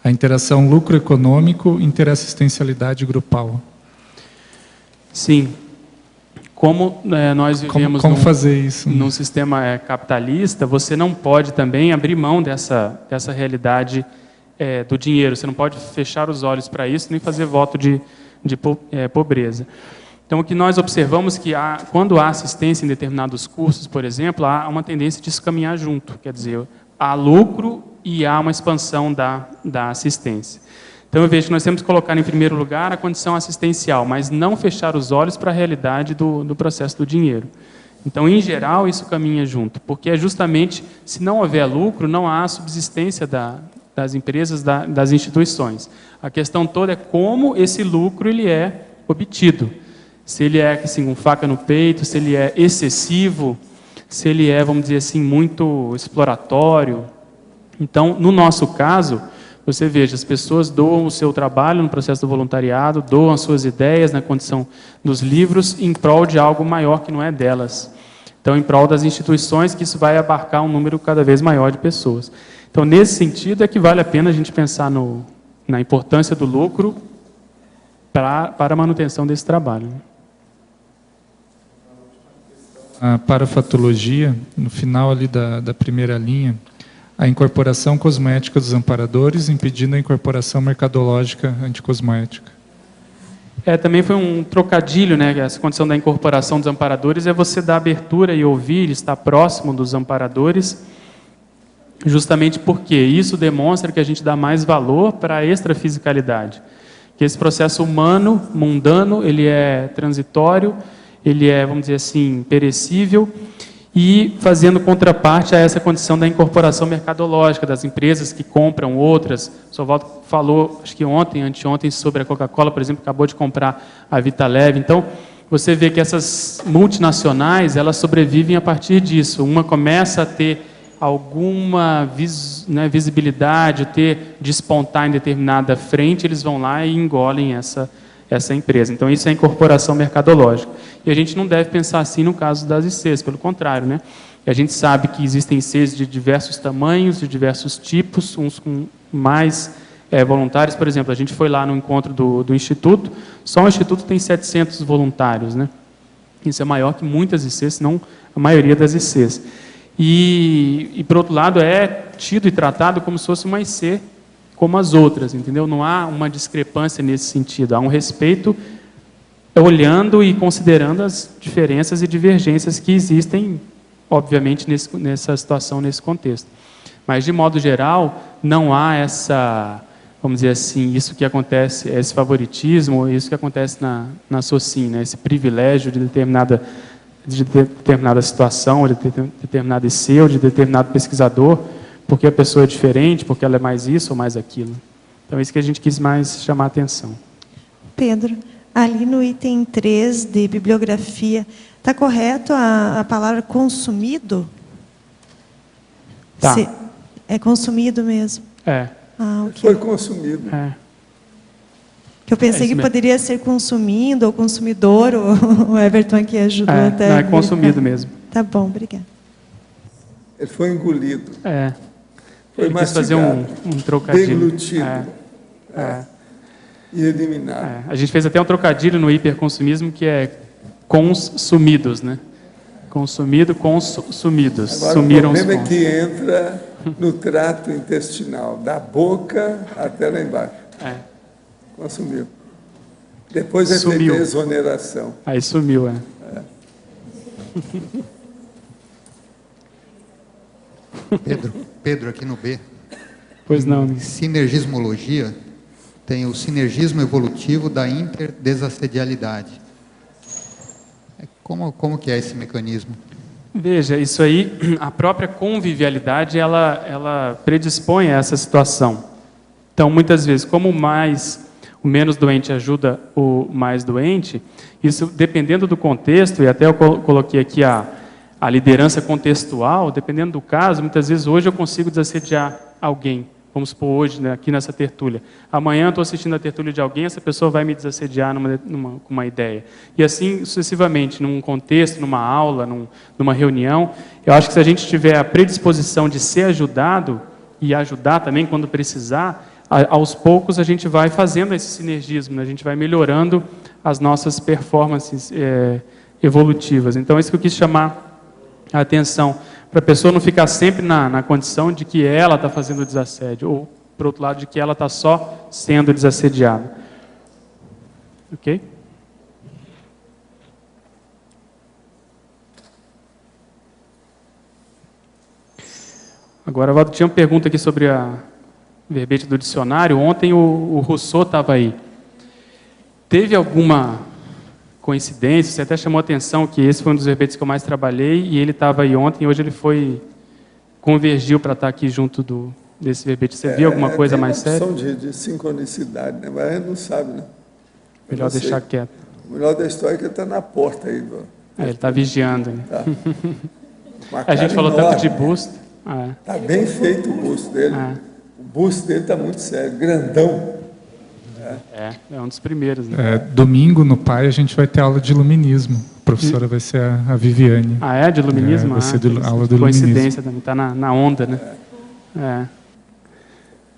a interação lucro econômico, interassistencialidade grupal. Sim. Como nós vivemos como fazer isso? Num sistema capitalista, você não pode também abrir mão dessa realidade do dinheiro. Você não pode fechar os olhos para isso, nem fazer voto de pobreza. Então, o que nós observamos é que quando há assistência em determinados cursos, por exemplo, há uma tendência de se caminhar junto. Quer dizer, há lucro e há uma expansão da assistência. Então, eu vejo que nós temos que colocar em primeiro lugar a condição assistencial, mas não fechar os olhos para a realidade do processo do dinheiro. Então, em geral, isso caminha junto, porque é justamente, se não houver lucro, não há subsistência das empresas, das instituições. A questão toda é como esse lucro ele é obtido. Se ele é assim, com faca no peito, se ele é excessivo, se ele é, vamos dizer assim, muito exploratório. Então, no nosso caso, você veja, as pessoas doam o seu trabalho no processo do voluntariado, doam as suas ideias na condição dos livros em prol de algo maior que não é delas. Então, em prol das instituições, que isso vai abarcar um número cada vez maior de pessoas. Então, nesse sentido, é que vale a pena a gente pensar na importância do lucro para a manutenção desse trabalho. A parafatologia, no final ali da primeira linha, a incorporação cosmética dos amparadores, impedindo a incorporação mercadológica anticosmética. Também foi um trocadilho, né? Essa condição da incorporação dos amparadores é você dar abertura e ouvir, estar próximo dos amparadores, justamente porque isso demonstra que a gente dá mais valor para a extrafisicalidade. Que esse processo humano, mundano, ele é transitório, ele é, vamos dizer assim, perecível, e fazendo contraparte a essa condição da incorporação mercadológica, das empresas que compram outras. O Sr. Walter falou, acho que ontem, anteontem, sobre a Coca-Cola, por exemplo, acabou de comprar a Vitaleve. Então, você vê que essas multinacionais, elas sobrevivem a partir disso. Uma começa a ter alguma visibilidade, despontar em determinada frente, eles vão lá e engolem essa empresa. Então, isso é incorporação mercadológica. E a gente não deve pensar assim no caso das ICs, pelo contrário, né? A gente sabe que existem ICs de diversos tamanhos, de diversos tipos, uns com mais voluntários. Por exemplo, a gente foi lá no encontro do Instituto, só o Instituto tem 700 voluntários, né? Isso é maior que muitas ICs, se não a maioria das ICs. E, por outro lado, é tido e tratado como se fosse uma IC como as outras, entendeu? Não há uma discrepância nesse sentido, há um respeito olhando e considerando as diferenças e divergências que existem, obviamente, nessa situação, nesse contexto. Mas, de modo geral, não há essa, vamos dizer assim, isso que acontece, esse favoritismo, isso que acontece na SOCIM, né? Esse privilégio de determinada situação, ou de determinado IC, ou de determinado pesquisador, porque a pessoa é diferente, porque ela é mais isso ou mais aquilo. Então, é isso que a gente quis mais chamar a atenção. Pedro, ali no item 3 de bibliografia, está correto a palavra consumido? Tá. É consumido mesmo? É. Okay. Foi consumido. Que eu pensei que poderia ser consumindo ou consumidor, o Everton aqui ajudou até. Não, é consumido mesmo. Tá bom, obrigada. Ele foi engolido. Foi Ele quis fazer um trocadilho. Deglutido. E eliminado. A gente fez até um trocadilho no hiperconsumismo, que é consumidos, né? Consumido, consumidos. Agora, sumiram o problema os é que entra no trato intestinal, da boca até lá embaixo. Consumiu. Depois é feita a exoneração. Aí sumiu, Pedro, aqui no B. Pois não. Em sinergismologia, tem o sinergismo evolutivo da interdesassedialidade. Como que é esse mecanismo? Veja, isso aí, a própria convivialidade, ela predispõe a essa situação. Então, muitas vezes, como o menos doente ajuda o mais doente, isso, dependendo do contexto, e até eu coloquei aqui a liderança contextual, dependendo do caso, muitas vezes hoje eu consigo desassediar alguém, vamos supor hoje, né, aqui nessa tertúlia. Amanhã eu estou assistindo a tertúlia de alguém, essa pessoa vai me desassediar com uma ideia. E assim sucessivamente, num contexto, numa aula, numa reunião. Eu acho que se a gente tiver a predisposição de ser ajudado, e ajudar também quando precisar, aos poucos a gente vai fazendo esse sinergismo, né? A gente vai melhorando as nossas performances evolutivas. Então, é isso que eu quis chamar a atenção, para a pessoa não ficar sempre na condição de que ela está fazendo o desassédio, ou, por outro lado, de que ela está só sendo desassediada. Ok? Agora, Valdo, tinha uma pergunta aqui sobre a verbete do dicionário. Ontem o Rousseau estava aí. Teve alguma coincidência? Você até chamou a atenção que esse foi um dos verbetes que eu mais trabalhei e ele estava aí ontem e hoje ele convergiu para estar aqui junto desse verbete. Você viu alguma coisa mais séria? Tem uma opção de sincronicidade, né? Mas a gente não sabe, né? Melhor deixar quieto. O melhor da história é que ele está na porta aí. Ele está vigiando. Né? Tá. A gente falou enorme, tanto de busto. Está bem feito o busto dele. O busto dele está muito sério, grandão. É um dos primeiros. Né? Domingo, no PAI, a gente vai ter aula de iluminismo. A professora vai ser a Viviane. Ah, é? De iluminismo? Vai ser aula do iluminismo. Coincidência também, está na onda, né?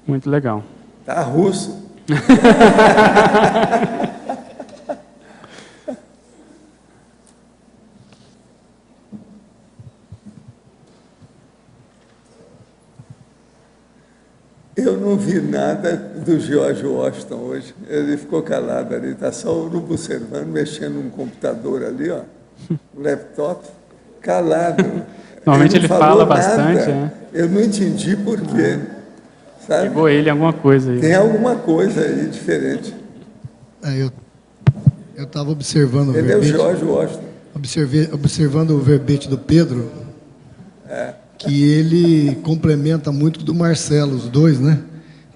Muito legal. Tá russo. Eu não vi nada do George Washington hoje. Ele ficou calado ali, está só observando, mexendo num computador ali, ó, um laptop, calado. Normalmente ele fala bastante. Eu não entendi por quê. Sabe? Pegou ele alguma coisa aí. Tem alguma coisa aí diferente. Eu estava observando o verbete. Ele é o George Washington. Observando o verbete do Pedro, que ele complementa muito do Marcelo, os dois, né?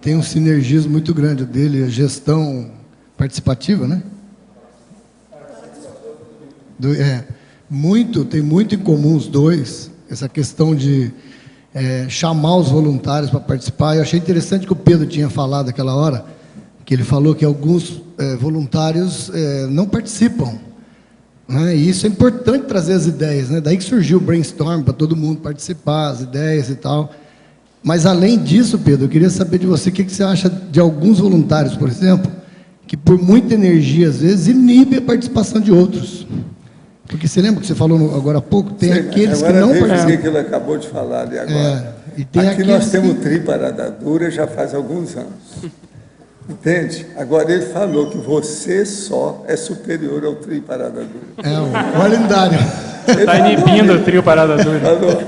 Tem um sinergismo muito grande dele, a gestão participativa, né? Tem muito em comum os dois, essa questão de chamar os voluntários para participar. Eu achei interessante que o Pedro tinha falado aquela hora, que ele falou que alguns voluntários não participam. Né? E isso é importante trazer as ideias, né? Daí que surgiu o brainstorm, para todo mundo participar, as ideias e tal. Mas, além disso, Pedro, eu queria saber de você o que você acha de alguns voluntários, por exemplo, que por muita energia, às vezes, inibe a participação de outros. Porque você lembra que você falou agora há pouco? Tem aqueles que não participam. Agora que ele acabou de falar ali agora. E tem aqui nós temos o Tri Parada Dura já faz alguns anos. Entende? Agora ele falou que você só é superior ao Trio Parada Dura. O lendário. Está inibindo o Trio Parada Dura. Falou.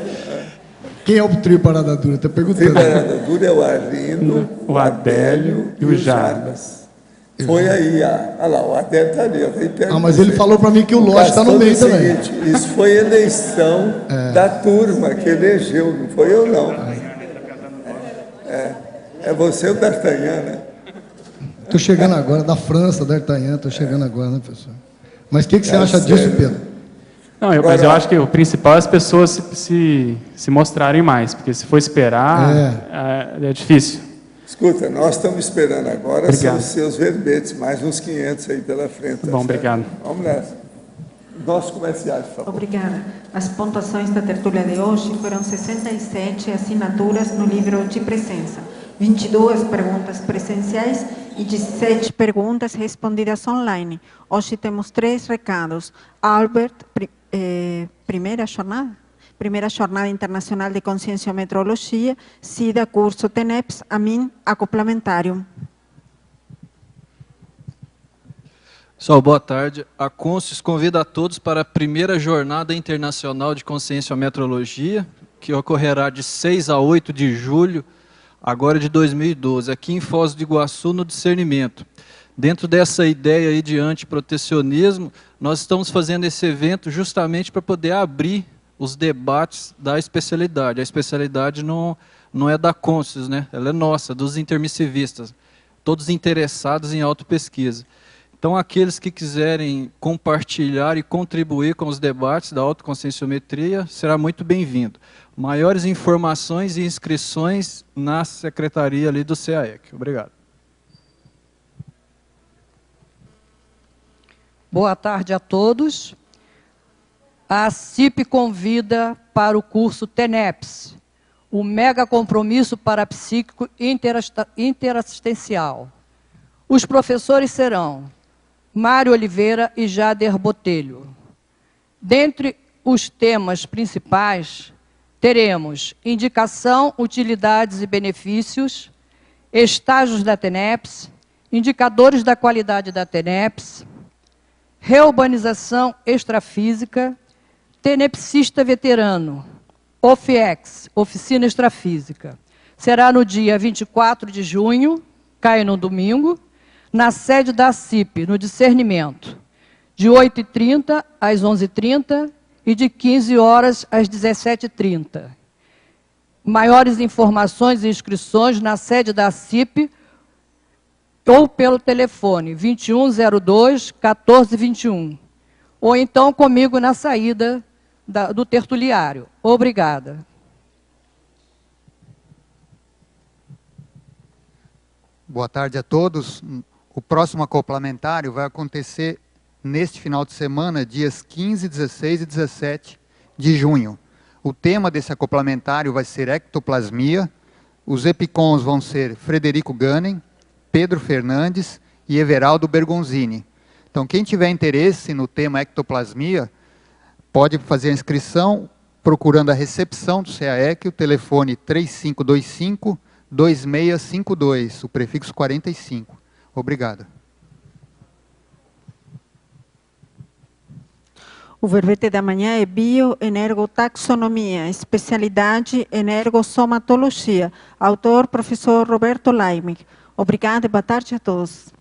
Quem é o Trio Parada Dura? Está perguntando. O Trio Parada Dura é o Arlindo, o Adélio e o Jarbas. Foi aí, olha lá, o Adélio está ali. Mas ele falou para mim que o Lote está no meio também. Isso foi eleição da turma que elegeu, não foi eu não. É você o D'Artagnan, né? Estou chegando agora, da França, D'Artagnan, estou chegando agora, né, professor? Mas o que você acha disso, Pedro? Não, mas eu acho que o principal é as pessoas se mostrarem mais, porque se for esperar, é difícil. Escuta, nós estamos esperando agora os seus verbetes, mais uns 500 aí pela frente. Bom, obrigado. Vamos nessa. Nossos comerciais, por favor. Obrigada. As pontuações da tertúlia de hoje foram 67 assinaturas no livro de presença, 22 perguntas presenciais e 17 perguntas respondidas online. Hoje temos 3 recados. Albert, primeira jornada internacional de conscienciometrologia, SIDA, curso TENEPS, AMIN, acoplamentário. Pessoal, boa tarde. A Conscius convida a todos para a primeira Jornada Internacional de Conscienciometrologia, que ocorrerá de 6 a 8 de julho, agora de 2012, aqui em Foz do Iguaçu, no Discernimento. Dentro dessa ideia aí de antiprotecionismo, nós estamos fazendo esse evento justamente para poder abrir os debates da especialidade. A especialidade não é da Conscius, né? Ela é nossa, dos intermissivistas, todos interessados em autopesquisa. Então, aqueles que quiserem compartilhar e contribuir com os debates da autoconscienciometria, será muito bem-vindo. Maiores informações e inscrições na secretaria ali do CAEC. Obrigado. Boa tarde a todos. A CIP convida para o curso TENEPS, o mega compromisso parapsíquico interassistencial. Os professores serão Mário Oliveira e Jader Botelho. Dentre os temas principais, teremos indicação, utilidades e benefícios, estágios da TENEPS, indicadores da qualidade da TENEPS, reurbanização extrafísica, tenepsista veterano, OFIEX, Oficina Extrafísica. Será no dia 24 de junho, cai no domingo, na sede da CIP, no Discernimento, de 8h30 às 11h30 e de 15 horas às 17h30. Maiores informações e inscrições na sede da CIP ou pelo telefone 2102-1421, ou então comigo na saída do tertuliário. Obrigada. Boa tarde a todos. O próximo acoplamentário vai acontecer neste final de semana, dias 15, 16 e 17 de junho. O tema desse acoplamentário vai ser ectoplasmia. Os epicons vão ser Frederico Ganem, Pedro Fernandes e Everaldo Bergonzini. Então, quem tiver interesse no tema ectoplasmia, pode fazer a inscrição procurando a recepção do CAEC, o telefone 3525-2652, o prefixo 45. Obrigado. O verbete da manhã é bioenergotaxonomia, especialidade energossomatologia. Autor, professor Roberto Laime. Obrigada e boa tarde a todos.